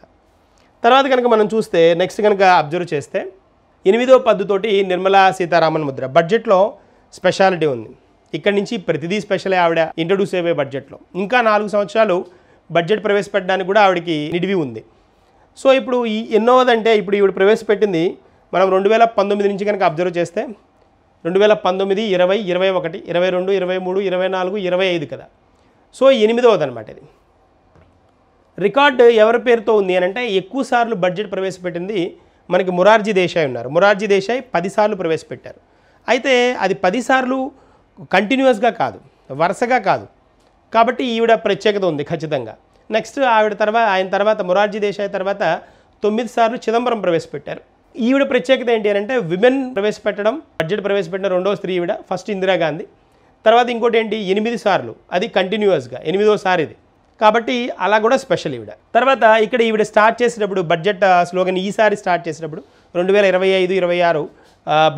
తర్వాత కనుక మనం చూస్తే, నెక్స్ట్ కనుక అబ్జర్వ్ చేస్తే, 8వ పద్దుతోటి నిర్మలా సీతారామన్ ముద్ర. బడ్జెట్లో స్పెషాలిటీ ఉంది. ఇక్కడి నుంచి ప్రతిదీ స్పెషలే ఆవిడ ఇంట్రడ్యూస్ అయ్యే బడ్జెట్లో. ఇంకా 4 సంవత్సరాలు బడ్జెట్ ప్రవేశపెట్టడానికి కూడా ఆవిడకి నిడివి ఉంది. సో ఇప్పుడు ఎన్నోదంటే, ఇప్పుడు ఈవిడ ప్రవేశపెట్టింది మనం 2019 నుంచి కనుక అబ్జర్వ్ చేస్తే 2019, 20, 21, 22, 23, 24, 25 కదా. సో 8వది అనమాట ఇది. రికార్డు ఎవరి పేరుతో ఉంది అని అంటే, ఎక్కువ సార్లు బడ్జెట్ ప్రవేశపెట్టింది మనకి మొరార్జీ దేశాయ్ ఉన్నారు. మొరార్జీ దేశాయ్ 10 సార్లు ప్రవేశపెట్టారు. అయితే అది 10 సార్లు కంటిన్యూస్గా కాదు, వరుసగా కాదు. కాబట్టి ఈవిడ ప్రత్యేకత ఉంది ఖచ్చితంగా. నెక్స్ట్ ఆయన తర్వాత మొరార్జీ దేశాయ్ తర్వాత 9 సార్లు చిదంబరం ప్రవేశపెట్టారు. ఈవిడ ప్రత్యేకత ఏంటి అని అంటే, విమెన్ ప్రవేశపెట్టడం, బడ్జెట్ ప్రవేశపెట్టిన 2వ స్త్రీ ఈవిడ. ఫస్ట్ ఇందిరాగాంధీ, తర్వాత ఇంకోటి ఏంటి 8 సార్లు, అది కంటిన్యూస్గా 8వ సారి ఇది. కాబట్టి అలా కూడా స్పెషల్ ఈవిడ. తర్వాత ఇక్కడ ఈవిడ స్టార్ట్ చేసేటప్పుడు బడ్జెట్ స్లోగన్ ఈసారి స్టార్ట్ చేసినప్పుడు 2025-26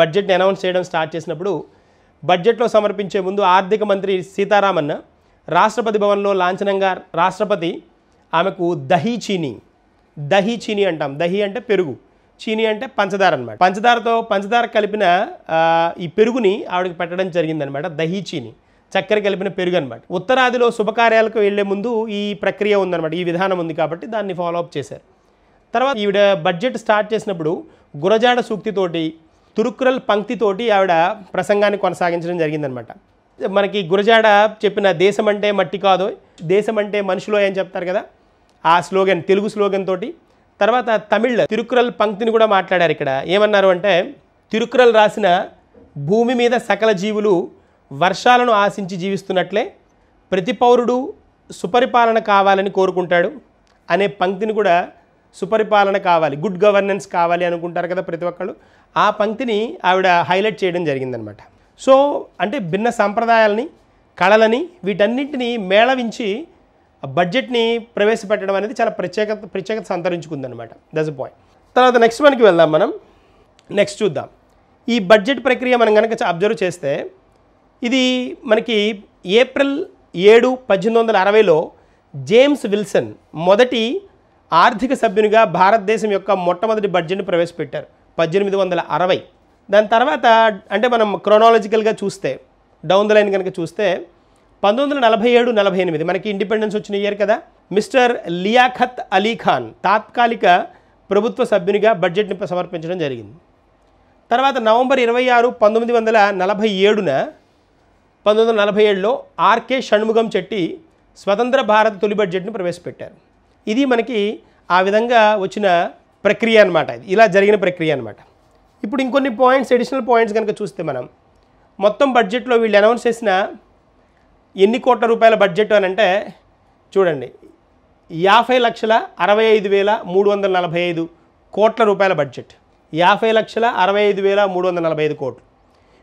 బడ్జెట్ని అనౌన్స్ చేయడం స్టార్ట్ చేసినప్పుడు, బడ్జెట్లో సమర్పించే ముందు ఆర్థిక మంత్రి సీతారామన్ రాష్ట్రపతి భవన్లో లాంఛనంగా రాష్ట్రపతి ఆమెకు దహీ చీనీ అంటాం. దహీ అంటే పెరుగు, చీనీ అంటే పంచదార అనమాట. పంచదార కలిపిన ఈ పెరుగుని ఆవిడకి పెట్టడం జరిగిందనమాట. దహీ చీనీ, చక్కెర కలిపిన పెరుగు అనమాట. ఉత్తరాదిలో శుభకార్యాలకు వెళ్లే ముందు ఈ ప్రక్రియ ఉందన్నమాట, ఈ విధానం ఉంది కాబట్టి దాన్ని ఫాలో అప్ చేశారు. తర్వాత ఈవిడ బడ్జెట్ స్టార్ట్ చేసినప్పుడు గురజాడ సూక్తితోటి, తురుక్కురల్ పంక్తితోటి ఆవిడ ప్రసంగాన్ని కొనసాగించడం జరిగిందనమాట. మనకి గురజాడ చెప్పిన దేశం అంటే మట్టి కాదో, దేశం అంటే మనుషులో అని చెప్తారు కదా, ఆ స్లోగన్, తెలుగు స్లోగన్ తోటి. తర్వాత తమిళ్ తిరుక్కురల్ పంక్తిని కూడా మాట్లాడారు. ఇక్కడ ఏమన్నారు అంటే, తిరుక్కురల్ రాసిన భూమి మీద సకల జీవులు వర్షాలను ఆశించి జీవిస్తున్నట్లే ప్రతి పౌరుడు సుపరిపాలన కావాలని కోరుకుంటాడు అనే పంక్తిని కూడా, సుపరిపాలన కావాలి, గుడ్ గవర్నెన్స్ కావాలి అనుకుంటారు కదా ప్రతి ఒక్కళ్ళు, ఆ పంక్తిని ఆవిడ హైలైట్ చేయడం జరిగిందనమాట. సో అంటే భిన్న సంప్రదాయాలని, కళలని, వీటన్నింటినీ మేళవించి బడ్జెట్ని ప్రవేశపెట్టడం అనేది చాలా ప్రత్యేకత సంతరించుకుందనమాట. That's the point. తర్వాత నెక్స్ట్ మనకి వెళ్దాం. మనం నెక్స్ట్ చూద్దాం. ఈ బడ్జెట్ ప్రక్రియ మనం కనుక అబ్జర్వ్ చేస్తే ఇది మనకి ఏప్రిల్ 7, 1860లో జేమ్స్ విల్సన్ మొదటి ఆర్థిక సభ్యునిగా భారతదేశం యొక్క మొట్టమొదటి బడ్జెట్ని ప్రవేశపెట్టారు 1860. దాని తర్వాత అంటే మనం క్రోనాలజికల్గా చూస్తే డౌన్ ద లైన్ కనుక చూస్తే 1947-48 మనకి ఇండిపెండెన్స్ వచ్చిన ఇయర్ కదా, మిస్టర్ లియాఖత్ అలీ ఖాన్ తాత్కాలిక ప్రభుత్వ సభ్యునిగా బడ్జెట్ని సమర్పించడం జరిగింది. తర్వాత నవంబర్ 26, 1947లో ఆర్కే షణ్ముగం చెట్టి స్వతంత్ర భారత్ తొలి బడ్జెట్ని ప్రవేశపెట్టారు. ఇది మనకి ఆ విధంగా వచ్చిన ప్రక్రియ అనమాట. ఇది ఇలా జరిగిన ప్రక్రియ అనమాట. ఇప్పుడు ఇంకొన్ని పాయింట్స్, అడిషనల్ పాయింట్స్ కనుక చూస్తే మనం మొత్తం బడ్జెట్లో వీళ్ళు అనౌన్స్ చేసిన ఎన్ని కోట్ల రూపాయల బడ్జెట్ అని అంటే చూడండి, 50,65,345 కోట్ల రూపాయల బడ్జెట్. 50,65,345 కోట్లు.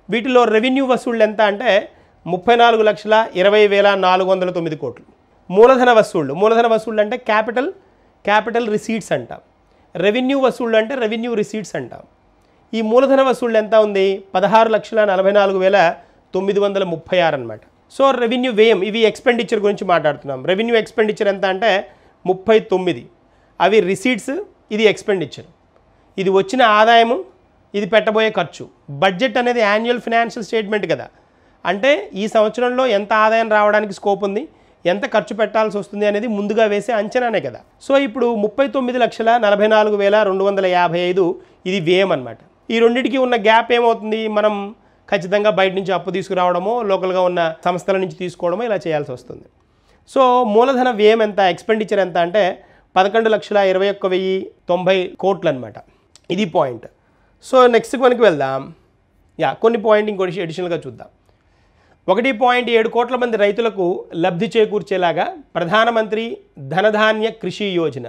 వీటిలో రెవెన్యూ వసూళ్ళు ఎంత అంటే 34,20,409 కోట్లు. మూలధన వసూళ్ళు అంటే క్యాపిటల్ రిసీట్స్ అంటాం. రెవెన్యూ వసూళ్ళు అంటే రెవెన్యూ రిసీట్స్ అంటాం. ఈ మూలధన వసూళ్ళు ఎంత ఉంది? 16,44,936 అనమాట. సో రెవెన్యూ వ్యయం, ఇవి ఎక్స్పెండిచర్ గురించి మాట్లాడుతున్నాం. రెవెన్యూ ఎక్స్పెండిచర్ ఎంత అంటే 39. అవి రిసీట్స్, ఇది ఎక్స్పెండిచర్. ఇది వచ్చిన ఆదాయము, ఇది పెట్టబోయే ఖర్చు. బడ్జెట్ అనేది యాన్యువల్ ఫినాన్షియల్ స్టేట్మెంట్ కదా, అంటే ఈ సంవత్సరంలో ఎంత ఆదాయం రావడానికి స్కోప్ ఉంది, ఎంత ఖర్చు పెట్టాల్సి వస్తుంది అనేది ముందుగా వేసే అంచనానే కదా. సో ఇప్పుడు 39,44,255 ఇది వ్యయం అనమాట. ఈ రెండింటికి ఉన్న గ్యాప్ ఏమవుతుంది? మనం ఖచ్చితంగా బయట నుంచి అప్పు తీసుకురావడమో లోకల్గా ఉన్న సంస్థల నుంచి తీసుకోవడమో ఇలా చేయాల్సి వస్తుంది. సో మూలధన వ్యయం ఎంత, ఎక్స్పెండిచర్ ఎంత అంటే 11,21,090 కోట్లు అనమాట. ఇది పాయింట్. సో నెక్స్ట్ మనకి వెళ్దాం. కొన్ని పాయింట్ ఇంకోటి అడిషనల్గా చూద్దాం. 1.7 కోట్ల మంది రైతులకు లబ్ధి చేకూర్చేలాగా ప్రధానమంత్రి ధనధాన్య కృషి యోజన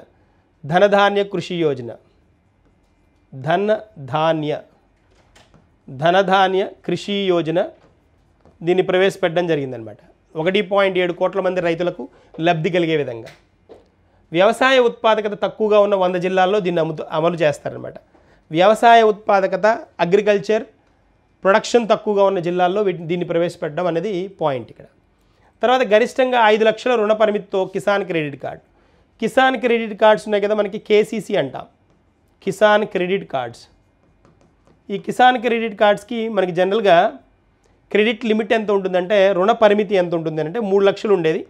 దీన్ని ప్రవేశపెట్టడం జరిగిందనమాట. 1.7 కోట్ల మంది రైతులకు లబ్ధి కలిగే విధంగా. వ్యవసాయ ఉత్పాదకత తక్కువగా ఉన్న 100 జిల్లాల్లో దీన్ని అమలు చేస్తారనమాట. వ్యవసాయ ఉత్పాదకత, అగ్రికల్చర్ ప్రొడక్షన్ తక్కువగా ఉన్న జిల్లాల్లో దీన్ని ప్రవేశపెట్టడం అనేది పాయింట్ ఇక్కడ. తర్వాత గరిష్టంగా 5 లక్షల రుణ పరిమితితో కిసాన్ క్రెడిట్ కార్డ్స్ ఉన్నాయి కదా మనకి, కేసీసీ అంటాం, కిసాన్ క్రెడిట్ కార్డ్స్. ఈ కిసాన్ క్రెడిట్ కార్డ్స్కి మనకి జనరల్గా క్రెడిట్ లిమిట్ ఎంత ఉంటుందంటే, రుణ పరిమితి ఎంత ఉంటుంది అంటే 3 లక్షలు ఉండేది,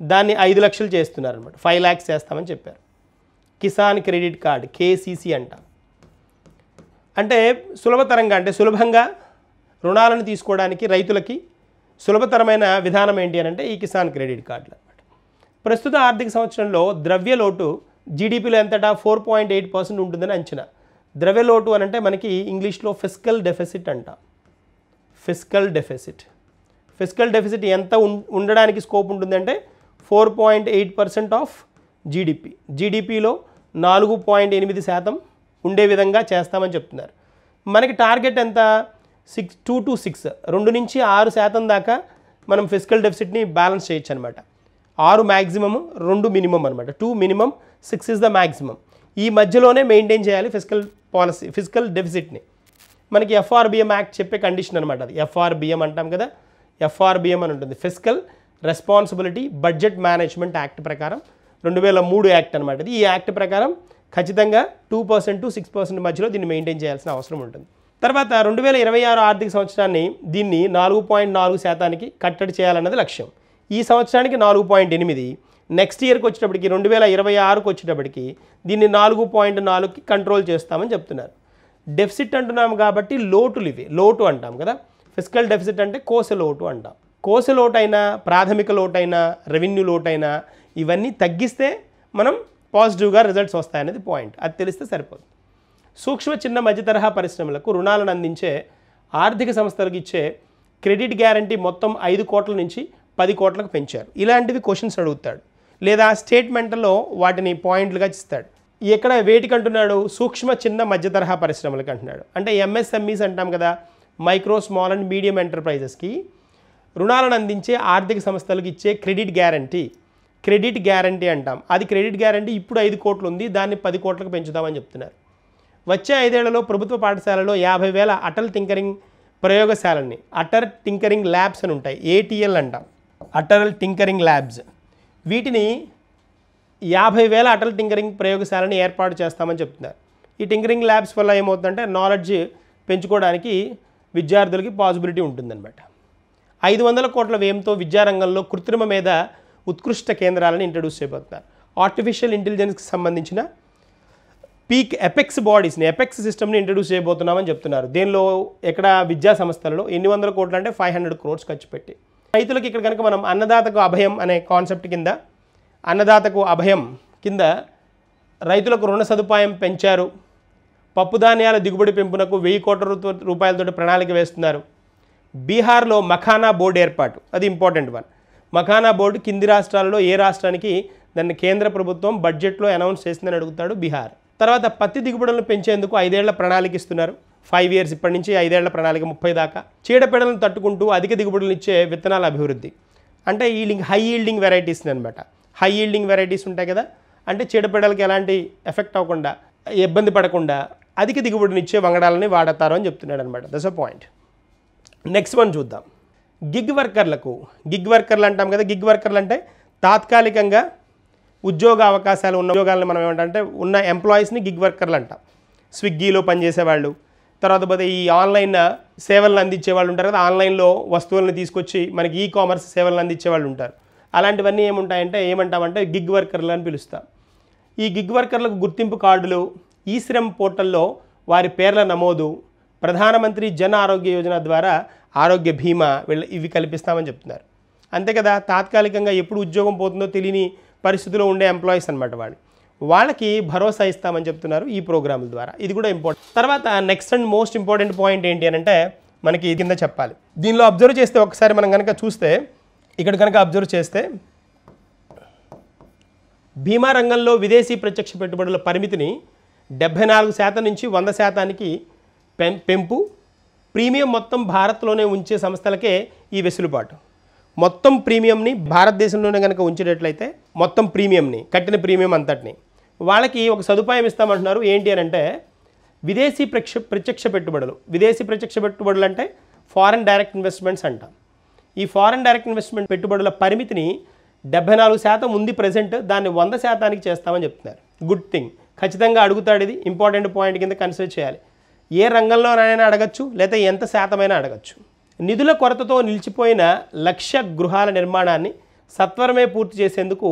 దాన్ని 5 లక్షలు చేస్తున్నారనమాట. 5 lakhs చేస్తామని చెప్పారు. కిసాన్ క్రెడిట్ కార్డ్ కేసీసీ అంటాం. అంటే సులభంగా రుణాలను తీసుకోవడానికి రైతులకి సులభతరమైన విధానం ఏంటి అని అంటే ఈ కిసాన్ క్రెడిట్ కార్డులు అనమాట. ప్రస్తుత ఆర్థిక సంవత్సరంలో ద్రవ్యలోటు జీడిపిలో ఎంతటా 4.8% ఉంటుందని అంచనా. ద్రవ్యలోటు అని అంటే మనకి ఇంగ్లీష్లో ఫిస్కల్ డెఫిసిట్ అంటాం. ఫిస్కల్ డెఫిసిట్ ఎంత ఉండడానికి స్కోప్ ఉంటుందంటే 4.8% ఆఫ్ జీడిపిలో 4.8% ఉండే విధంగా చేస్తామని చెప్తున్నారు. మనకి టార్గెట్ ఎంత? 2 to 6, 2 నుంచి 6% దాకా మనం ఫిస్కల్ డెఫిసిట్ని బ్యాలెన్స్ చేయొచ్చు అనమాట. 6 మ్యాక్సిమమ్, 2 మినిమం అనమాట. 2 మినిమం, 6 ఇస్ ద మ్యాక్సిమం. ఈ మధ్యలోనే మెయింటైన్ చేయాలి ఫిస్కల్ డెఫిసిట్ని. మనకి FRBM యాక్ట్ చెప్పే కండిషన్ అనమాట. అది FRBM అంటాం కదా, FRBM అని ఉంటుంది, fiscal responsibility budget management act ప్రకారం 2003 యాక్ట్ అనమాట. ఈ యాక్ట్ ప్రకారం ఖచ్చితంగా 2% to 6% మధ్యలో దీన్ని మెయింటైన్ చేయాల్సిన అవసరం ఉంటుంది. తర్వాత 2026 ఆర్థిక సంవత్సరాన్ని దీన్ని 4.4% కట్టడి చేయాలన్నది లక్ష్యం. ఈ సంవత్సరానికి 4.8, నెక్స్ట్ ఇయర్కి వచ్చేటప్పటికి 2026కి వచ్చేటప్పటికి దీన్ని 4.4కి కంట్రోల్ చేస్తామని చెప్తున్నారు. డెఫిసిట్ అంటున్నాము కాబట్టి లోటు అంటాం కదా. ఫిస్కల్ డెఫిసిట్ అంటే కోస లోటు అంటాం. కోస లోటు అయినా, ప్రాథమిక లోటు అయినా, రెవెన్యూ లోటు అయినా ఇవన్నీ తగ్గిస్తే మనం పాజిటివ్గా రిజల్ట్స్ వస్తాయనేది పాయింట్. అది తెలిస్తే సరిపోతుంది. సూక్ష్మ చిన్న మధ్య తరహా పరిశ్రమలకు రుణాలను అందించే ఆర్థిక సంస్థలకు ఇచ్చే క్రెడిట్ గ్యారంటీ మొత్తం 5 కోట్ల నుంచి 10 కోట్లకు పెంచారు. ఇలాంటివి క్వశ్చన్స్ అడుగుతాడు, లేదా స్టేట్మెంట్లో వాటిని పాయింట్లుగా ఇస్తాడు. ఎక్కడ వేటికి అంటున్నాడు? సూక్ష్మ చిన్న మధ్య తరహా పరిశ్రమలకు అంటున్నాడు. అంటే MSMEs అంటాం కదా, మైక్రో స్మాల్ అండ్ మీడియం ఎంటర్ప్రైజెస్కి రుణాలను అందించే ఆర్థిక సంస్థలకు ఇచ్చే క్రెడిట్ గ్యారంటీ క్రెడిట్ గ్యారంటీ అంటాం. అది క్రెడిట్ గ్యారంటీ ఇప్పుడు 5 కోట్లు ఉంది, దాన్ని 10 కోట్లకు పెంచుతామని చెప్తున్నారు. వచ్చే 5 ఏళ్లలో ప్రభుత్వ పాఠశాలలో 50,000 అటల్ టింకరింగ్ ప్రయోగశాలని, అటల్ టింకరింగ్ ల్యాబ్స్ అని ఉంటాయి, ఏటీఎల్ అంటాం, అటల్ టింకరింగ్ ల్యాబ్స్. వీటిని 50,000 అటల్ టింకరింగ్ ప్రయోగశాలని ఏర్పాటు చేస్తామని చెప్తున్నారు. ఈ టింకరింగ్ ల్యాబ్స్ వల్ల ఏమవుతుందంటే నాలెడ్జ్ పెంచుకోవడానికి విద్యార్థులకి పాసిబిలిటీ ఉంటుందన్నమాట. 500 కోట్ల వ్యయంతో విద్యారంగంలో కృత్రిమ మీద ఉత్కృష్ట కేంద్రాలను ఇంట్రడ్యూస్ చేయబోతున్నారు. ఆర్టిఫిషియల్ ఇంటెలిజెన్స్కి సంబంధించిన పీక్ ఎపెక్స్ బాడీస్ని, ఎపెక్స్ సిస్టమ్ని ఇంట్రడ్యూస్ చేయబోతున్నామని చెప్తున్నారు. దీనిలో ఎక్కడ విద్యా సంస్థలలో ఎన్ని వందల కోట్లు అంటే 500 crores ఖర్చు పెట్టి. రైతులకు ఇక్కడ కనుక మనం అన్నదాతకు అభయం అనే కాన్సెప్ట్ కింద, అన్నదాతకు అభయం కింద రైతులకు రుణ సదుపాయం పెంచారు. పప్పు ధాన్యాల దిగుబడి పెంపునకు 1000 కోట్ల రూపాయలతో ప్రణాళిక వేస్తున్నారు. బీహార్లో మఖానా బోర్డు ఏర్పాటు, అది ఇంపార్టెంట్ వన్. మఖానా బోర్డు కింది రాష్ట్రాలలో ఏ రాష్ట్రానికి దాన్ని కేంద్ర ప్రభుత్వం బడ్జెట్లో అనౌన్స్ చేసిందని అడుగుతాడు బీహార్. తర్వాత పత్తి దిగుబడులను పెంచేందుకు 5 ఏళ్ల ప్రణాళిక ఇస్తున్నారు. 5 years, ఇప్పటి నుంచి 5 ఏళ్ల ప్రణాళిక 30 దాకా. చీడపీడలను తట్టుకుంటూ అధిక దిగుబడులు ఇచ్చే విత్తనాల అభివృద్ధి, అంటే హై ఈల్డింగ్ వెరైటీస్ అనమాట. హై ఈల్డింగ్ వెరైటీస్ ఉంటాయి కదా, అంటే చీడపీడలకి ఎలాంటి ఎఫెక్ట్ అవ్వకుండా, ఇబ్బంది పడకుండా అధిక దిగుబడినిచ్చే వంగడాలని వాడతారు అని చెప్తున్నాడు అనమాట. That's a point. Next one చూద్దాం. గిగ్ వర్కర్లకు, గిగ్ వర్కర్లు అంటాం కదా, గిగ్ వర్కర్లు అంటే తాత్కాలికంగా ఉద్యోగ అవకాశాలు ఉన్న ఉద్యోగాలను మనం ఏమంటే ఉన్న ఎంప్లాయీస్ని గిగ్ వర్కర్లు అంటాం. స్విగ్గీలో పనిచేసేవాళ్ళు, తర్వాత పోతే ఈ ఆన్లైన్ సేవలను అందించే వాళ్ళు ఉంటారు కదా, ఆన్లైన్లో వస్తువులను తీసుకొచ్చి మనకి ఈ కామర్స్ సేవలను అందించే వాళ్ళు ఉంటారు. అలాంటివన్నీ ఏమంటామంటే గిగ్ వర్కర్లు అని పిలుస్తాం. ఈ గిగ్ వర్కర్లకు గుర్తింపు కార్డులు, ఈ శ్రమ్ పోర్టల్లో వారి పేర్ల నమోదు, ప్రధానమంత్రి జన్ ఆరోగ్య యోజన ద్వారా ఆరోగ్య బీమా ఇవి కల్పిస్తామని చెప్తున్నారు. అంతే కదా, తాత్కాలికంగా ఎప్పుడు ఉద్యోగం పోతుందో తెలియని పరిస్థితిలో ఉండే ఎంప్లాయీస్ అనమాట వాళ్ళకి భరోసా ఇస్తామని చెప్తున్నారు ఈ ప్రోగ్రాముల ద్వారా. ఇది కూడా ఇంపార్టెంట్. తర్వాత next and most important point ఏంటి అని అంటే మనకి కింద చెప్పాలి. దీనిలో అబ్జర్వ్ చేస్తే ఒకసారి మనం కనుక చూస్తే, ఇక్కడ కనుక అబ్జర్వ్ చేస్తే బీమా రంగంలో విదేశీ ప్రత్యక్ష పెట్టుబడుల పరిమితిని 74% నుంచి 100%కి పెంపు, ప్రీమియం మొత్తం భారత్లోనే ఉంచే సంస్థలకే ఈ వెసులుబాటు. మొత్తం ప్రీమియంని భారతదేశంలోనే కనుక ఉంచేటట్లయితే మొత్తం ప్రీమియంని, కట్టిన ప్రీమియం అంతటిని వాళ్ళకి ఒక సదుపాయం ఇస్తామంటున్నారు. ఏంటి అని అంటే విదేశీ ప్రత్యక్ష పెట్టుబడులు. విదేశీ ప్రత్యక్ష పెట్టుబడులు అంటే ఫారెన్ డైరెక్ట్ ఇన్వెస్ట్మెంట్స్ అంటాం. ఈ ఫారెన్ డైరెక్ట్ ఇన్వెస్ట్మెంట్ పెట్టుబడుల పరిమితిని 74% ఉంది ప్రజెంట్, దాన్ని 100%కి చేస్తామని చెప్తున్నారు. Good thing. ఖచ్చితంగా అడుగుతాడు, ఇది ఇంపార్టెంట్ పాయింట్ కింద కన్సిడర్ చేయాలి. ఏ రంగంలోనైనా అడగచ్చు, లేదా ఎంత శాతమైనా అడగచ్చు. నిధుల కొరతతో నిలిచిపోయిన 1,00,000 గృహాల నిర్మాణాన్ని సత్వరమే పూర్తి చేసేందుకు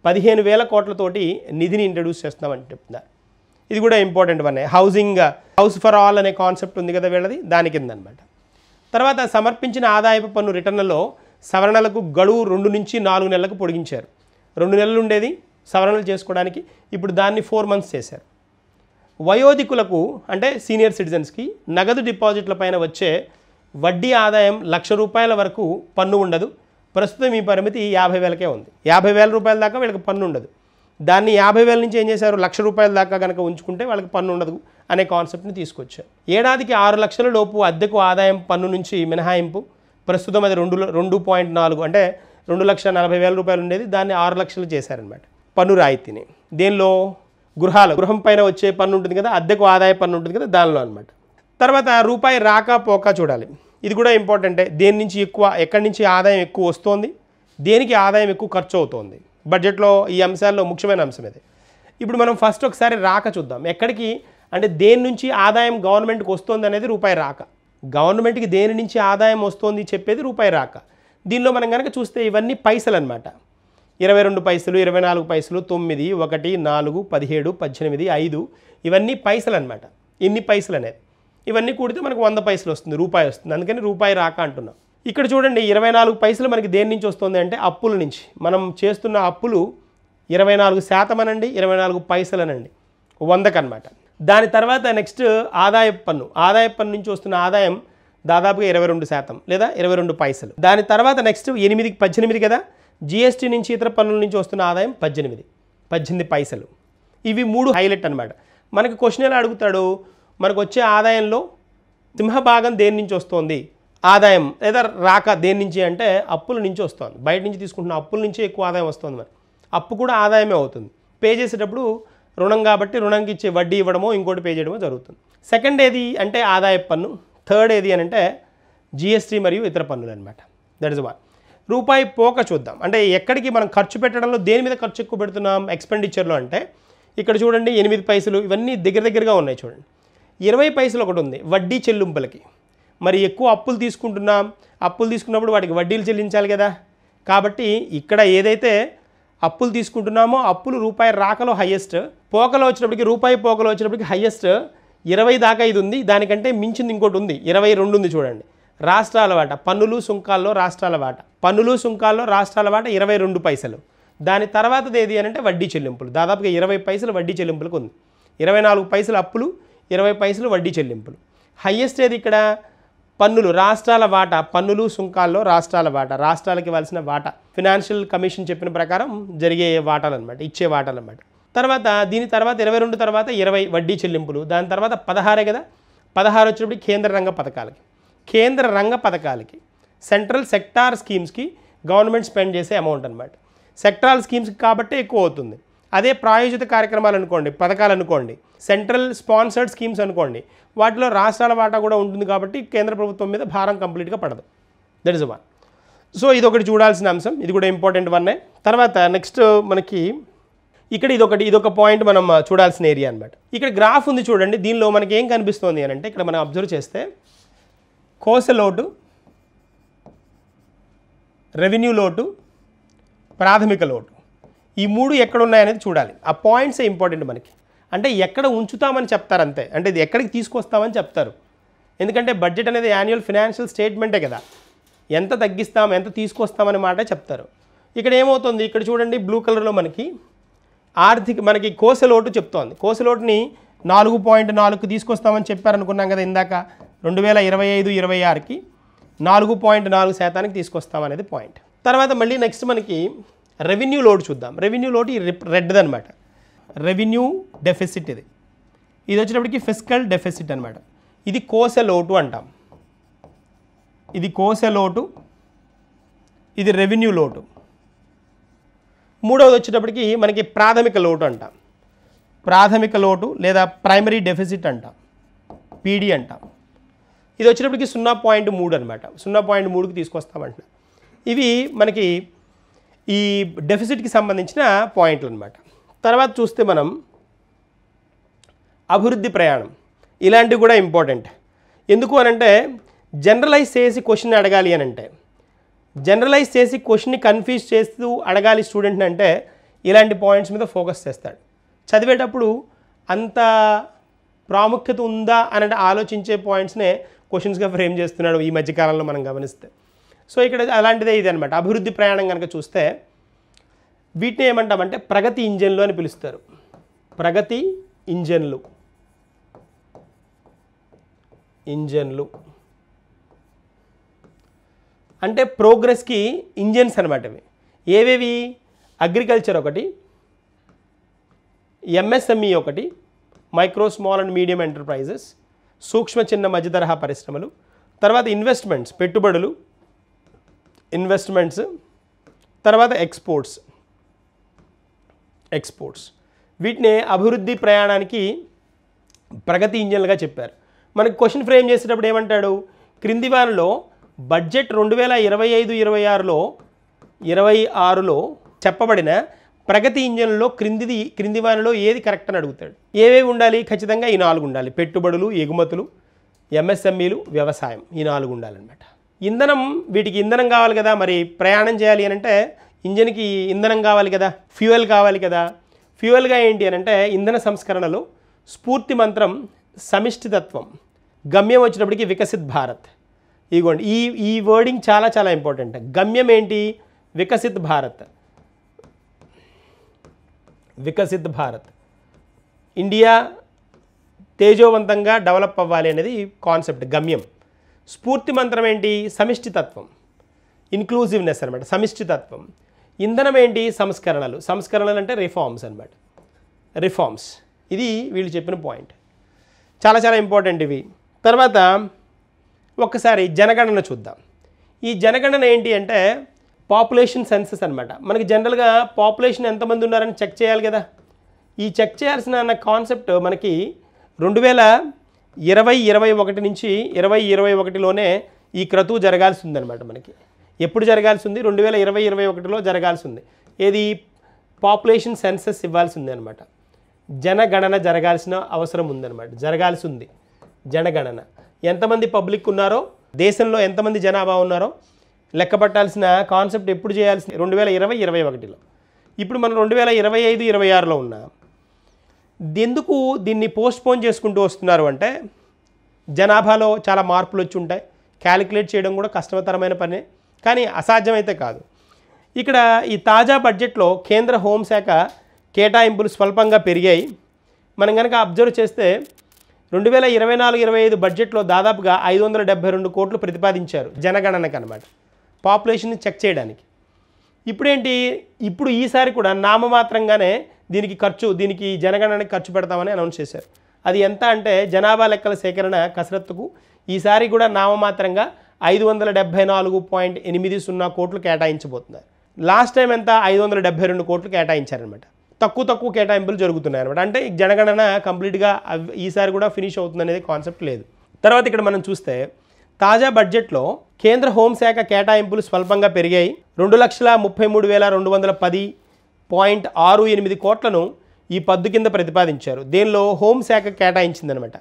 15,000 కోట్లతోటి నిధిని ఇంట్రడ్యూస్ చేస్తున్నామని చెప్తున్నారు. ఇది కూడా important one. House for all అనే కాన్సెప్ట్ ఉంది కదా వీళ్ళది, దాని కింద అనమాట. తర్వాత సమర్పించిన ఆదాయపు పన్ను రిటర్నులో సవరణలకు గడువు 2 నుంచి 4 నెలలకు పొడిగించారు. 2 నెలలు ఉండేది సవరణలు చేసుకోవడానికి, ఇప్పుడు దాన్ని 4 months చేశారు. వయోధికులకు అంటే సీనియర్ సిటిజన్స్కి నగదు డిపాజిట్ల పైన వచ్చే వడ్డీ ఆదాయం 1,00,000 రూపాయల వరకు పన్ను ఉండదు. ప్రస్తుతం ఈ పరిమితి 50,000కే ఉంది. 50,000 రూపాయల దాకా వీళ్ళకి పన్ను ఉండదు. దాన్ని 50,000 నుంచి ఏం చేశారు, 1,00,000 రూపాయల దాకా కనుక ఉంచుకుంటే వాళ్ళకి పన్ను ఉండదు అనే కాన్సెప్ట్ని తీసుకొచ్చారు. ఏడాదికి 6 లక్షల లోపు అద్దెకు ఆదాయం పన్ను నుంచి మినహాయింపు. ప్రస్తుతం అది 2.4 అంటే 2,40,000 రూపాయలు ఉండేది, దాన్ని 6 లక్షలు చేశారనమాట పన్ను రాయితీని. దేనిలో, గృహం పైన వచ్చే పన్ను ఉంటుంది కదా, అద్దెకు ఆదాయ పన్ను ఉంటుంది కదా, దానిలో అనమాట. తర్వాత రూపాయి రాక పోక చూడాలి. ఇది కూడా ఇంపార్టెంటే. దేని నుంచి ఎక్కువ, ఎక్కడి నుంచి ఆదాయం ఎక్కువ వస్తుంది, దేనికి ఆదాయం ఎక్కువ ఖర్చు అవుతుంది బడ్జెట్లో, ఈ అంశాల్లో ముఖ్యమైన అంశం ఇది. ఇప్పుడు మనం ఫస్ట్ ఒకసారి రాక చూద్దాం. ఎక్కడికి అంటే దేని నుంచి ఆదాయం గవర్నమెంట్కి వస్తుంది అనేది రూపాయి రాక. గవర్నమెంట్కి దేని నుంచి ఆదాయం వస్తుంది చెప్పేది రూపాయి రాక. దీనిలో మనం కనుక చూస్తే ఇవన్నీ పైసలు అనమాట. 22 పైసలు, 24 పైసలు, 9, 1, 4, 17, 18, 5 ఇవన్నీ పైసలు అనమాట. ఎన్ని పైసలు అనేది ఇవన్నీ కూడితే మనకు 100 పైసలు వస్తుంది, రూపాయి వస్తుంది. అందుకని రూపాయి రాక అంటున్నాం. ఇక్కడ చూడండి 24 పైసలు మనకి దేని నుంచి వస్తుంది అంటే అప్పుల నుంచి. మనం చేస్తున్న అప్పులు 24% అనండి, 24 పైసలు అనండి, 100కి అనమాట. దాని తర్వాత నెక్స్ట్ ఆదాయ పన్ను. ఆదాయ పన్ను నుంచి వస్తున్న ఆదాయం దాదాపుగా 22% లేదా 22 పైసలు. దాని తర్వాత నెక్స్ట్ 18 కదా, జిఎస్టీ నుంచి ఇతర పన్నుల నుంచి వస్తున్న ఆదాయం 18 పైసలు. ఇవి 3 హైలైట్ అనమాట. మనకి క్వశ్చన్ ఎలా అడుగుతాడు, మనకు వచ్చే ఆదాయంలో సింహభాగం దేని నుంచి వస్తుంది, ఆదాయం లేదా రాక దేని నుంచి అంటే అప్పుల నుంచి వస్తుంది. బయట నుంచి తీసుకుంటున్న అప్పుల నుంచి ఎక్కువ ఆదాయం వస్తుంది. మరి అప్పు కూడా ఆదాయమే అవుతుంది. పే చేసేటప్పుడు రుణం కాబట్టి రుణంకి ఇచ్చే వడ్డీ ఇవ్వడమో ఇంకోటి పే చేయడమో జరుగుతుంది. సెకండ్ ఏది అంటే ఆదాయపు పన్ను. థర్డ్ ఏది అని అంటే జిఎస్టీ మరియు ఇతర పన్నులు అనమాట. That is one. రూపాయి పోక చూద్దాం. అంటే ఎక్కడికి మనం ఖర్చు పెట్టడంలో దేని మీద ఖర్చు ఎక్కువ పెడుతున్నాం ఎక్స్పెండిచర్లో అంటే ఇక్కడ చూడండి 8 పైసలు ఇవన్నీ దగ్గరగా ఉన్నాయి చూడండి. 20 పైసలు ఒకటి ఉంది వడ్డీ చెల్లింపులకి. మరి ఎక్కువ అప్పులు తీసుకుంటున్నాం, అప్పులు తీసుకున్నప్పుడు వాటికి వడ్డీలు చెల్లించాలి కదా. కాబట్టి ఇక్కడ ఏదైతే అప్పులు తీసుకుంటున్నామో అప్పులు రూపాయి రాకలో హయ్యెస్ట్, పోకలో వచ్చినప్పటికి రూపాయి పోకలో వచ్చినప్పటికి హయ్యెస్ట్ 20 దాకా ఇది ఉంది. దానికంటే మించింది ఇంకోటి ఉంది 22 ఉంది చూడండి. రాష్ట్రాల వాటా పన్నులు సుంకాల్లో రాష్ట్రాల వాటా, పన్నులు సుంకాల్లో రాష్ట్రాల వాటా 22 పైసలు. దాని తర్వాతది ఏది అని అంటే వడ్డీ చెల్లింపులు. దాదాపుగా 20 పైసలు వడ్డీ చెల్లింపులకు ఉంది. 24 పైసలు అప్పులు, 20 పైసలు వడ్డీ చెల్లింపులు. హయ్యెస్ట్ ఏది ఇక్కడ పన్నులు, రాష్ట్రాల వాటా, పన్నులు సుంకాల్లో రాష్ట్రాల వాటా, రాష్ట్రాలకు ఇవ్వాల్సిన వాటా, ఫినాన్షియల్ కమిషన్ చెప్పిన ప్రకారం జరిగే వాటాలు అనమాట, ఇచ్చే వాటాలు అనమాట. తర్వాత దీని తర్వాత 22 తర్వాత 20 వడ్డీ చెల్లింపులు. దాని తర్వాత 16 కదా, 16 వచ్చినప్పుడు కేంద్ర రంగ పథకాలకి సెంట్రల్ సెక్టార్ స్కీమ్స్కి గవర్నమెంట్ స్పెండ్ చేసే అమౌంట్ అనమాట. సెక్టారల్ స్కీమ్స్కి కాబట్టి ఎక్కువ అవుతుంది. అదే ప్రాయోజిత కార్యక్రమాలు అనుకోండి, పథకాలు అనుకోండి, సెంట్రల్ స్పాన్సర్డ్ స్కీమ్స్ అనుకోండి, వాటిలో రాష్ట్రాల వాటా కూడా ఉంటుంది కాబట్టి కేంద్ర ప్రభుత్వం మీద భారం కంప్లీట్గా పడదు. That is one. సో ఇది ఒకటి చూడాల్సిన అంశం, ఇది కూడా ఇంపార్టెంట్ వన్నే. తర్వాత నెక్స్ట్ మనకి ఇక్కడ ఇదొక పాయింట్ మనం చూడాల్సిన ఏరియా అనమాట. ఇక్కడ గ్రాఫ్ ఉంది చూడండి. దీనిలో మనకి ఏం కనిపిస్తుంది అని అంటే ఇక్కడ మనం అబ్జర్వ్ చేస్తే కోశ లోటు, రెవెన్యూ లోటు, ప్రాథమిక లోటు, ఈ మూడు ఎక్కడ ఉన్నాయనేది చూడాలి. ఆ పాయింట్సే ఇంపార్టెంట్ మనకి. అంటే ఎక్కడ ఉంచుతామని చెప్తారు అంతే, అంటే ఇది ఎక్కడికి తీసుకొస్తామని చెప్తారు. ఎందుకంటే బడ్జెట్ అనేది యాన్యువల్ ఫినాన్షియల్ స్టేట్మెంటే కదా, ఎంత తగ్గిస్తాం ఎంత తీసుకొస్తామని మాట చెప్తారు. ఇక్కడ ఏమవుతుంది ఇక్కడ చూడండి బ్లూ కలర్లో మనకి మనకి కోసలోటు చెప్తోంది. కోసలోటుని 4.4కి తీసుకొస్తామని చెప్పారనుకున్నాం కదా ఇందాక. 2025-26కి 4.4% తీసుకొస్తామనేది పాయింట్. తర్వాత మళ్ళీ నెక్స్ట్ మనకి రెవెన్యూ లోడ్ చూద్దాం. రెవెన్యూ లోడ్ ఈ రెడ్ది అనమాట. రెవెన్యూ డెఫిసిట్ ఇది వచ్చేటప్పటికి ఫిస్కల్ డెఫిసిట్ అనమాట. ఇది కోశ లోటు అంటాం. ఇది కోశ లోటు, ఇది రెవెన్యూ లోటు. మూడవది వచ్చేటప్పటికి మనకి ప్రాథమిక లోటు అంటాం. ప్రాథమిక లోటు లేదా ప్రైమరీ డెఫిసిట్ అంటాం, పీడీ అంటాం. ఇది వచ్చేటప్పటికి 0.3 అనమాట. 0.3కి తీసుకొస్తామంట. ఇవి మనకి ఈ డెఫిసిట్కి సంబంధించిన పాయింట్లు అనమాట. తర్వాత చూస్తే మనం అభివృద్ధి ప్రయాణం, ఇలాంటివి కూడా ఇంపార్టెంట్. ఎందుకు అనంటే జనరలైజ్ చేసి క్వశ్చన్ అడగాలి అని అంటే, జనరలైజ్ చేసి క్వశ్చన్ని కన్ఫ్యూజ్ చేస్తూ అడగాలి స్టూడెంట్ని అంటే ఇలాంటి పాయింట్స్ మీద ఫోకస్ చేస్తాడు. చదివేటప్పుడు అంత ప్రాముఖ్యత ఉందా అని ఆలోచించే పాయింట్స్నే క్వశ్చన్స్గా ఫ్రేమ్ చేస్తున్నాడు ఈ మధ్యకాలంలో మనం గమనిస్తే. సో ఇక్కడ అలాంటిదే ఇది అనమాట. అభివృద్ధి ప్రయాణం కనుక చూస్తే వీటిని ఏమంటామంటే ప్రగతి ఇంజన్లు అని పిలుస్తారు. ప్రగతి ఇంజన్లు అంటే ప్రోగ్రెస్కి ఇంజన్స్ అనమాట. ఇవి ఏవేవి? అగ్రికల్చర్ ఒకటి, ఎంఎస్ఎంఈ ఒకటి, micro small and medium enterprises, సూక్ష్మ చిన్న మధ్య తరహా పరిశ్రమలు, తర్వాత ఇన్వెస్ట్మెంట్స్ పెట్టుబడులు, ఇన్వెస్ట్మెంట్స్, తర్వాత ఎక్స్పోర్ట్స్. వీటిని అభివృద్ధి ప్రయాణానికి ప్రగతి ఇంజన్లుగా చెప్పారు. మనకి క్వశ్చన్ ఫ్రేమ్ చేసేటప్పుడు ఏమంటాడు, క్రింది వారిలో బడ్జెట్ 2025-26లో చెప్పబడిన ప్రగతి ఇంజన్లో క్రింది వారిలో ఏది కరెక్ట్ అని అడుగుతాడు. ఏవేవి ఉండాలి? ఖచ్చితంగా ఈ 4 ఉండాలి. పెట్టుబడులు, ఎగుమతులు, ఎంఎస్ఎంఈలు, వ్యవసాయం, ఈ 4 ఉండాలన్నమాట. ఇంధనం, వీటికి ఇంధనం కావాలి కదా, మరి ప్రయాణం చేయాలి అని అంటే ఇంజన్కి ఇంధనం కావాలి కదా, ఫ్యూయల్ కావాలి కదా. ఫ్యూయల్గా ఏంటి అని అంటే ఇంధన సంస్కరణలో స్ఫూర్తి మంత్రం సమిష్టితత్వం, గమ్యం వచ్చినప్పటికీ వికసిత్ భారత్. ఇదిగోండి ఈ వర్డింగ్ చాలా చాలా ఇంపార్టెంట్. గమ్యం ఏంటి? వికసిత్ భారత్. ఇండియా తేజోవంతంగా డెవలప్ అవ్వాలి అనేది కాన్సెప్ట్, గమ్యం. స్ఫూర్తి మంత్రం ఏంటి? సమిష్టితత్వం, ఇన్క్లూజివ్నెస్ అనమాట, సమిష్టితత్వం. ఇంధనం ఏంటి? సంస్కరణలు అంటే రిఫార్మ్స్ అనమాట, రిఫార్మ్స్. ఇది వీళ్ళు చెప్పిన పాయింట్, చాలా చాలా ఇంపార్టెంట్ ఇవి. తర్వాత ఒక్కసారి జనగణన చూద్దాం. ఈ జనగణన ఏంటి అంటే పాపులేషన్ సెన్సస్ అనమాట. మనకి జనరల్గా పాపులేషన్ ఎంతమంది ఉన్నారని చెక్ చేయాలి కదా. ఈ చెక్ చేయాల్సిన కాన్సెప్ట్ మనకి 2020-21 నుంచి 2021లోనే ఈ క్రతువు జరగాల్సి ఉందన్నమాట. మనకి ఎప్పుడు జరగాల్సి ఉంది? 2020-21లో జరగాల్సి ఉంది. ఏది? పాపులేషన్ సెన్సస్ ఇవ్వాల్సి ఉంది అనమాట. జనగణన జరగాల్సిన అవసరం ఉందన్నమాట. జరగాల్సి ఉంది జనగణన. ఎంతమంది పబ్లిక్ ఉన్నారో, దేశంలో ఎంతమంది జనాభా ఉన్నారో లెక్క పట్టాల్సిన కాన్సెప్ట్ ఎప్పుడు చేయాల్సింది? 2020-21లో. ఇప్పుడు మనం 2025-26లో ఉన్నాం. ఎందుకు దీన్ని పోస్ట్పోన్ చేసుకుంటూ వస్తున్నారు అంటే, జనాభాలో చాలా మార్పులు వచ్చి ఉంటాయి. క్యాలిక్యులేట్ చేయడం కూడా కష్టతరమైన పనే, కానీ అసాధ్యమైతే కాదు. ఇక్కడ ఈ తాజా బడ్జెట్లో కేంద్ర హోంశాఖ కేటాయింపులు స్వల్పంగా పెరిగాయి. మనం కనుక అబ్జర్వ్ చేస్తే 2024-25 బడ్జెట్లో దాదాపుగా 572 కోట్లు ప్రతిపాదించారు జనగణనకు అనమాట, పాపులేషన్ని చెక్ చేయడానికి. ఇప్పుడేంటి? ఇప్పుడు ఈసారి కూడా నామమాత్రంగానే దీనికి జనగణనకి ఖర్చు పెడతామని అనౌన్స్ చేశారు. అది ఎంత అంటే, జనాభా లెక్కల సేకరణ కసరత్తుకు ఈసారి కూడా నామమాత్రంగా 574.80 కోట్లు కేటాయించబోతున్నారు. లాస్ట్ టైం ఎంత? 572 కోట్లు కేటాయించారనమాట. తక్కువ కేటాయింపులు జరుగుతున్నాయి అనమాట. అంటే జనగణన కంప్లీట్గా ఈసారి కూడా ఫినిష్ అవుతుంది అనేది కాన్సెప్ట్ లేదు. తర్వాత ఇక్కడ మనం చూస్తే తాజా బడ్జెట్లో కేంద్ర హోంశాఖ కేటాయింపులు స్వల్పంగా పెరిగాయి. 2,33,210.68 కోట్లను ఈ పద్దు కింద ప్రతిపాదించారు. దీనిలో హోంశాఖ కేటాయించిందనమాట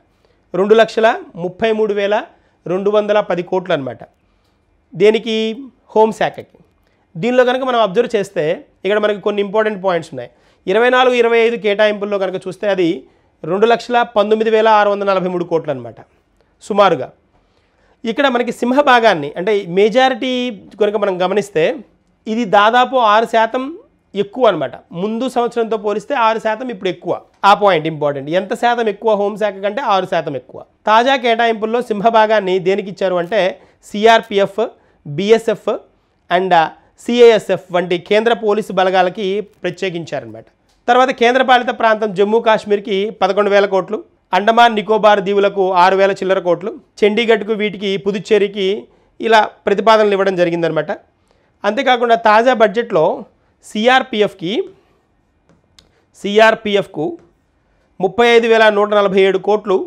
2,33,210 కోట్లు అనమాట. దేనికి? హోంశాఖకి. దీనిలో కనుక మనం అబ్జర్వ్ చేస్తే ఇక్కడ మనకి కొన్ని ఇంపార్టెంట్ పాయింట్స్ ఉన్నాయి. 24-25 కేటాయింపుల్లో కనుక చూస్తే అది 2,19,643 కోట్లు అనమాట సుమారుగా. ఇక్కడ మనకి సింహభాగాన్ని అంటే మెజారిటీ కనుక మనం గమనిస్తే ఇది దాదాపు 6% ఎక్కువ అనమాట. ముందు సంవత్సరంతో పోలిస్తే 6% ఇప్పుడు ఎక్కువ. ఆ పాయింట్ ఇంపార్టెంట్. ఎంత శాతం ఎక్కువ? హోంశాఖ కంటే 6% ఎక్కువ. తాజా కేటాయింపుల్లో సింహభాగాన్ని దేనికి ఇచ్చారు అంటే సిఆర్పిఎఫ్, బిఎస్ఎఫ్ అండ్ సిఐఎస్ఎఫ్ వంటి కేంద్ర పోలీసు బలగాలకి ప్రత్యేకించారనమాట. తర్వాత కేంద్రపాలిత ప్రాంతం జమ్మూ కాశ్మీర్కి 11,000 కోట్లు, అండమాన్ నికోబార్ దీవులకు 6,000 చిల్లర కోట్లు, చండీగఢ్కు, వీటికి పుదుచ్చేరికి ఇలా ప్రతిపాదనలు ఇవ్వడం జరిగిందనమాట. అంతేకాకుండా తాజా బడ్జెట్లో సిఆర్పిఎఫ్కు 35,147 కోట్లు,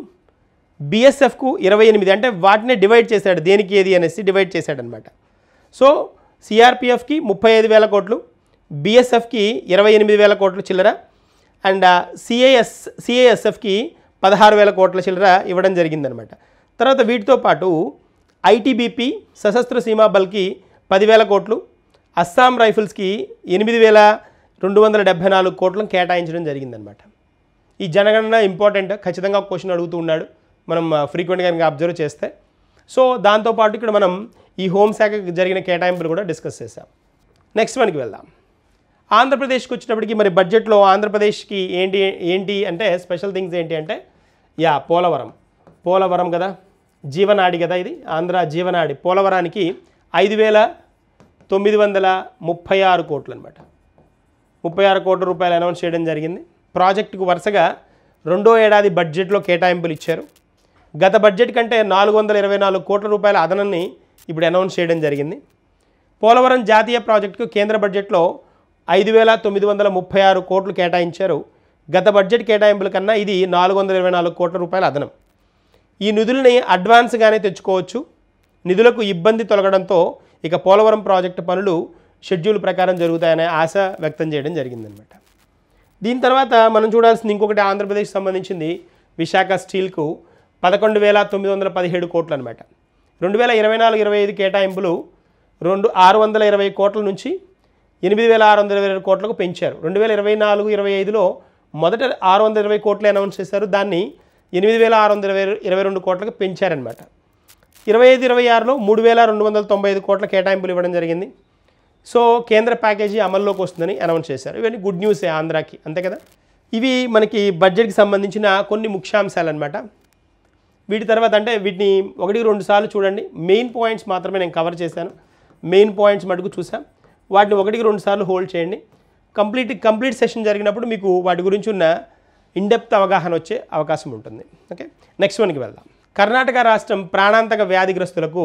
బిఎస్ఎఫ్కు 28, అంటే వాటినే డివైడ్ చేశాడు, దేనికి ఏది అనేసి డివైడ్ చేశాడనమాట. సో సిఆర్పిఎఫ్కి 35,000 కోట్లు, బిఎస్ఎఫ్కి 28,000 కోట్ల చిల్లర అండ్ సిఐఎస్ఎఫ్కి 16,000 కోట్ల చిల్లర ఇవ్వడం జరిగిందనమాట. తర్వాత వీటితో పాటు ఐటీబీపీ సశస్త్ర సీమా బల్కి 10,000 కోట్లు, అస్సాం రైఫిల్స్కి 8,274 కోట్లను కేటాయించడం జరిగిందనమాట. ఈ జనగణన ఇంపార్టెంట్, ఖచ్చితంగా క్వశ్చన్ అడుగుతూ ఉన్నాడు మనం ఫ్రీక్వెంట్గా కనుక అబ్జర్వ్ చేస్తే. సో దాంతోపాటు ఇక్కడ మనం ఈ హోంశాఖకి జరిగిన కేటాయింపులు కూడా డిస్కస్ చేసాం. నెక్స్ట్ మనకి వెళ్దాం. ఆంధ్రప్రదేశ్కి వచ్చినప్పటికీ మరి బడ్జెట్లో ఆంధ్రప్రదేశ్కి ఏంటి అంటే స్పెషల్ థింగ్స్ ఏంటి అంటే పోలవరం కదా, జీవనాడి కదా, ఇది ఆంధ్ర జీవనాడి. పోలవరానికి 5,936 కోట్లు అనమాట, 36 కోట్ల రూపాయలు అనౌన్స్ చేయడం జరిగింది. ప్రాజెక్టుకు వరుసగా రెండో ఏడాది బడ్జెట్లో కేటాయింపులు ఇచ్చారు. గత బడ్జెట్ కంటే 424 కోట్ల రూపాయల అదనాన్ని ఇప్పుడు అనౌన్స్ చేయడం జరిగింది. పోలవరం జాతీయ ప్రాజెక్టుకు కేంద్ర బడ్జెట్లో 5,936 కోట్లు కేటాయించారు. గత బడ్జెట్ కేటాయింపుల కన్నా ఇది 424 కోట్ల రూపాయల అదనం. ఈ నిధుల్ని అడ్వాన్స్గానే తెచ్చుకోవచ్చు. నిధులకు ఇబ్బంది తొలగడంతో ఇక పోలవరం ప్రాజెక్టు పనులు షెడ్యూల్ ప్రకారం జరుగుతాయనే ఆశ వ్యక్తం చేయడం జరిగిందనమాట. దీని తర్వాత మనం చూడాల్సింది ఇంకొకటి, ఆంధ్రప్రదేశ్ సంబంధించింది విశాఖ స్టీల్కు 11,917 కోట్లు అనమాట. 2024-25 కేటాయింపులు 620 కోట్ల నుంచి 8,620 కోట్లకు పెంచారు. 2024-25లో మొదట 620 కోట్లు అనౌన్స్ చేశారు, దాన్ని 8,622 కోట్లకు పెంచారనమాట. 25-26లో 3,295 కోట్ల కేటాయింపులు ఇవ్వడం జరిగింది. సో కేంద్ర ప్యాకేజీ అమల్లోకి వస్తుందని అనౌన్స్ చేశారు. ఇవన్నీ గుడ్ న్యూసే ఆంధ్రాకి, అంతే కదా. ఇవి మనకి బడ్జెట్కి సంబంధించిన కొన్ని ముఖ్యాంశాలు అనమాట. వీటి తర్వాత అంటే వీటిని 1-2 సార్లు చూడండి. మెయిన్ పాయింట్స్ మాత్రమే నేను కవర్ చేశాను, మెయిన్ పాయింట్స్ మటుకు చూసాం. వాటిని 1-2 సార్లు హోల్డ్ చేయండి. కంప్లీట్ సెషన్ జరిగినప్పుడు మీకు వాటి గురించి ఉన్న ఇన్డెప్త్ అవగాహన వచ్చే అవకాశం ఉంటుంది. ఓకే, నెక్స్ట్ వన్కి వెళ్దాం. కర్ణాటక రాష్ట్రం ప్రాణాంతక వ్యాధిగ్రస్తులకు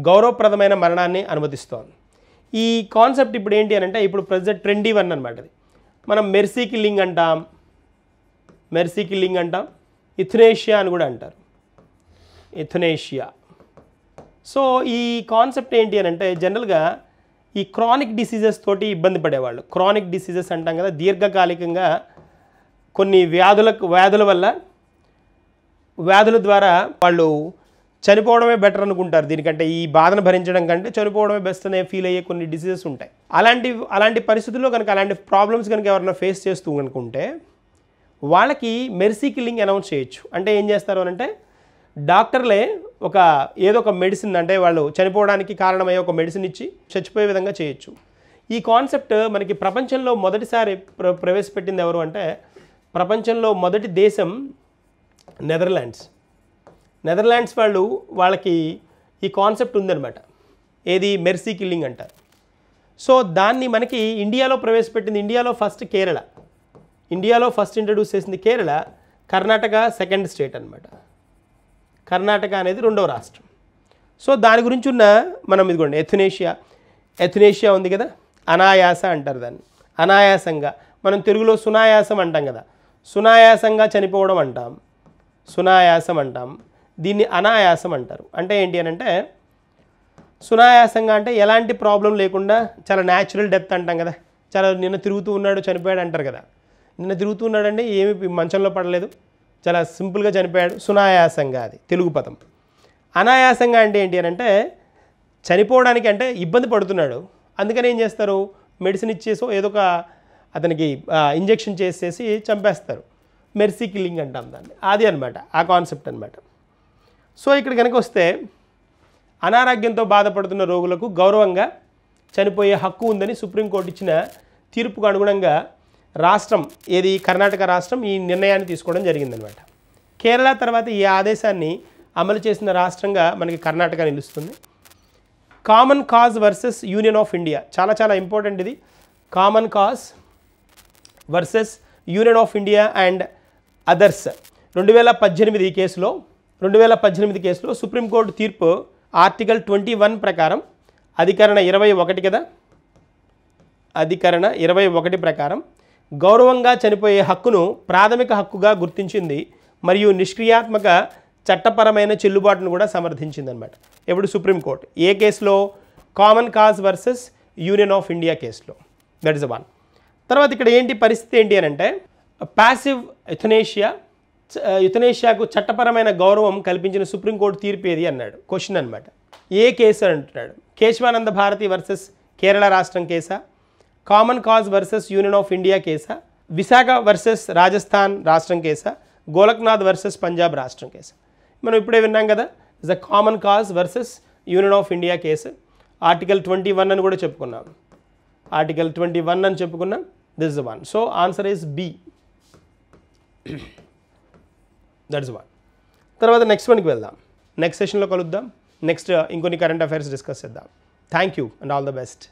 గౌరవప్రదమైన మరణాన్ని అనుమతిస్తోంది. ఈ కాన్సెప్ట్ ఇప్పుడు ఏంటి అని అంటే ఇప్పుడు ప్రజెంట్ ట్రెండీ వన్ అనమాట. అది మనం మెర్సీ కిల్లింగ్ అంటాం, ఇథునేషియా అని కూడా అంటారు, ఇథునేషియా. సో ఈ కాన్సెప్ట్ ఏంటి అని అంటే జనరల్గా ఈ క్రానిక్ డిసీజెస్ తోటి ఇబ్బంది పడేవాళ్ళు, క్రానిక్ డిసీజెస్ అంటాం కదా, దీర్ఘకాలికంగా కొన్ని వ్యాధుల వల్ల వ్యాధుల ద్వారా వాళ్ళు చనిపోవడమే బెటర్ అనుకుంటారు. దీనికంటే ఈ బాధను భరించడం కంటే చనిపోవడమే బెస్ట్ అనే ఫీల్ అయ్యే కొన్ని డిసీజెస్ ఉంటాయి. అలాంటి పరిస్థితుల్లో కనుక అలాంటి ప్రాబ్లమ్స్ కనుక ఎవరైనా ఫేస్ చేస్తూ అనుకుంటే వాళ్ళకి మెర్సీ కిల్లింగ్ అనౌన్స్ చేయొచ్చు. అంటే ఏం చేస్తారు అని అంటే డాక్టర్లే ఏదో ఒక మెడిసిన్, అంటే వాళ్ళు చనిపోవడానికి కారణమయ్యే ఒక మెడిసిన్ ఇచ్చి చచ్చిపోయే విధంగా చేయొచ్చు. ఈ కాన్సెప్ట్ మనకి ప్రపంచంలో మొదటిసారి ప్రవేశపెట్టింది ఎవరు అంటే ప్రపంచంలో మొదటి దేశం నెదర్లాండ్స్ వాళ్ళకి ఈ కాన్సెప్ట్ ఉందన్నమాట. ఏది మెర్సీ కిల్లింగ్ అంటారు. సో దాన్ని మనకి ఇండియాలో ప్రవేశపెట్టింది, ఇండియాలో ఫస్ట్ ఇంట్రడ్యూస్ చేసింది కేరళ, కర్ణాటక సెకండ్ స్టేట్ అనమాట. కర్ణాటక అనేది రెండవ రాష్ట్రం. సో దాని గురించి ఉన్న మనం ఇదిగోండి ఎథునేషియా ఉంది కదా, అనాయాస అంటారు దాన్ని, అనాయాసంగా. మనం తెలుగులో సునాయాసం అంటాం కదా, సునాయాసంగా చనిపోవడం అంటాం, సునాయాసం అంటాం. దీన్ని అనాయాసం అంటారు. అంటే ఏంటి అని అంటే సునాయాసంగా అంటే ఎలాంటి ప్రాబ్లం లేకుండా చాలా న్యాచురల్ డెత్ అంటాం కదా, చాలా నిన్న తిరుగుతూ ఉన్నాడు చనిపోయాడు అంటారు కదా, నిన్న తిరుగుతూ ఉన్నాడండి, ఏమి మంచంలో పడలేదు, చాలా సింపుల్గా చనిపోయాడు, సునాయాసంగా. అది తెలుగు పదం. అనాయాసంగా అంటే ఏంటి అని అంటే చనిపోవడానికి అంటే ఇబ్బంది పడుతున్నాడు, అందుకని ఏం చేస్తారు, మెడిసిన్ ఇచ్చేసో ఏదో ఒక అతనికి ఇంజెక్షన్ చేసేసి చంపేస్తారు. మెర్సీ కిల్లింగ్ అంటాం దాన్ని. అది అనమాట ఆ కాన్సెప్ట్ అనమాట. సో ఇక్కడ కనుక వస్తే అనారోగ్యంతో బాధపడుతున్న రోగులకు గౌరవంగా చనిపోయే హక్కు ఉందని సుప్రీంకోర్టు ఇచ్చిన తీర్పుకు అనుగుణంగా రాష్ట్రం కర్ణాటక రాష్ట్రం ఈ నిర్ణయాన్ని తీసుకోవడం జరిగిందనమాట. కేరళ తర్వాత ఈ ఆదేశాన్ని అమలు చేసిన రాష్ట్రంగా మనకి కర్ణాటక నిలుస్తుంది. Common cause versus Union of India, చాలా చాలా ఇంపార్టెంట్ ఇది. Common cause versus Union of India and others 2018 కేసులో సుప్రీంకోర్టు తీర్పు ఆర్టికల్ 21 ప్రకారం అధికరణ 21 కదా, అధికరణ 21 ప్రకారం గౌరవంగా చనిపోయే హక్కును ప్రాథమిక హక్కుగా గుర్తించింది మరియు నిష్క్రియాత్మక చట్టపరమైన చెల్లుబాటును కూడా సమర్థించిందనమాట. ఎప్పుడు సుప్రీంకోర్టు ఏ కేసులో, common cause versus Union of India కేసులో. That is one. తర్వాత ఇక్కడ పరిస్థితి ఏంటి అని అంటే ప్యాసివ్ యుథనేషియాకు చట్టపరమైన గౌరవం కల్పించిన సుప్రీంకోర్టు తీర్పు ఏది అన్నాడు, క్వశ్చన్ అనమాట. ఏ కేసు అంటున్నాడు, కేశవానంద భారతి వర్సెస్ కేరళ రాష్ట్రం కేసా, common cause versus Union of India కేసా, విశాఖ వర్సెస్ రాజస్థాన్ రాష్ట్రం కేసా, గోలక్నాథ్ వర్సెస్ పంజాబ్ రాష్ట్రం కేసా. మనం ఇప్పుడే విన్నాం కదా, is a Common cause versus Union of India case. Article 21 అని కూడా చెప్పుకున్నాం, ఆర్టికల్ 21 అని చెప్పుకున్నాం. This is one. So answer is B. That is one. తర్వాత నెక్స్ట్ వన్కి వెళ్దాం, నెక్స్ట్ సెషన్లో కలుద్దాం. నెక్స్ట్ ఇంకొన్ని కరెంట్ అఫైర్స్ డిస్కస్ చేద్దాం. Thank you and all the best.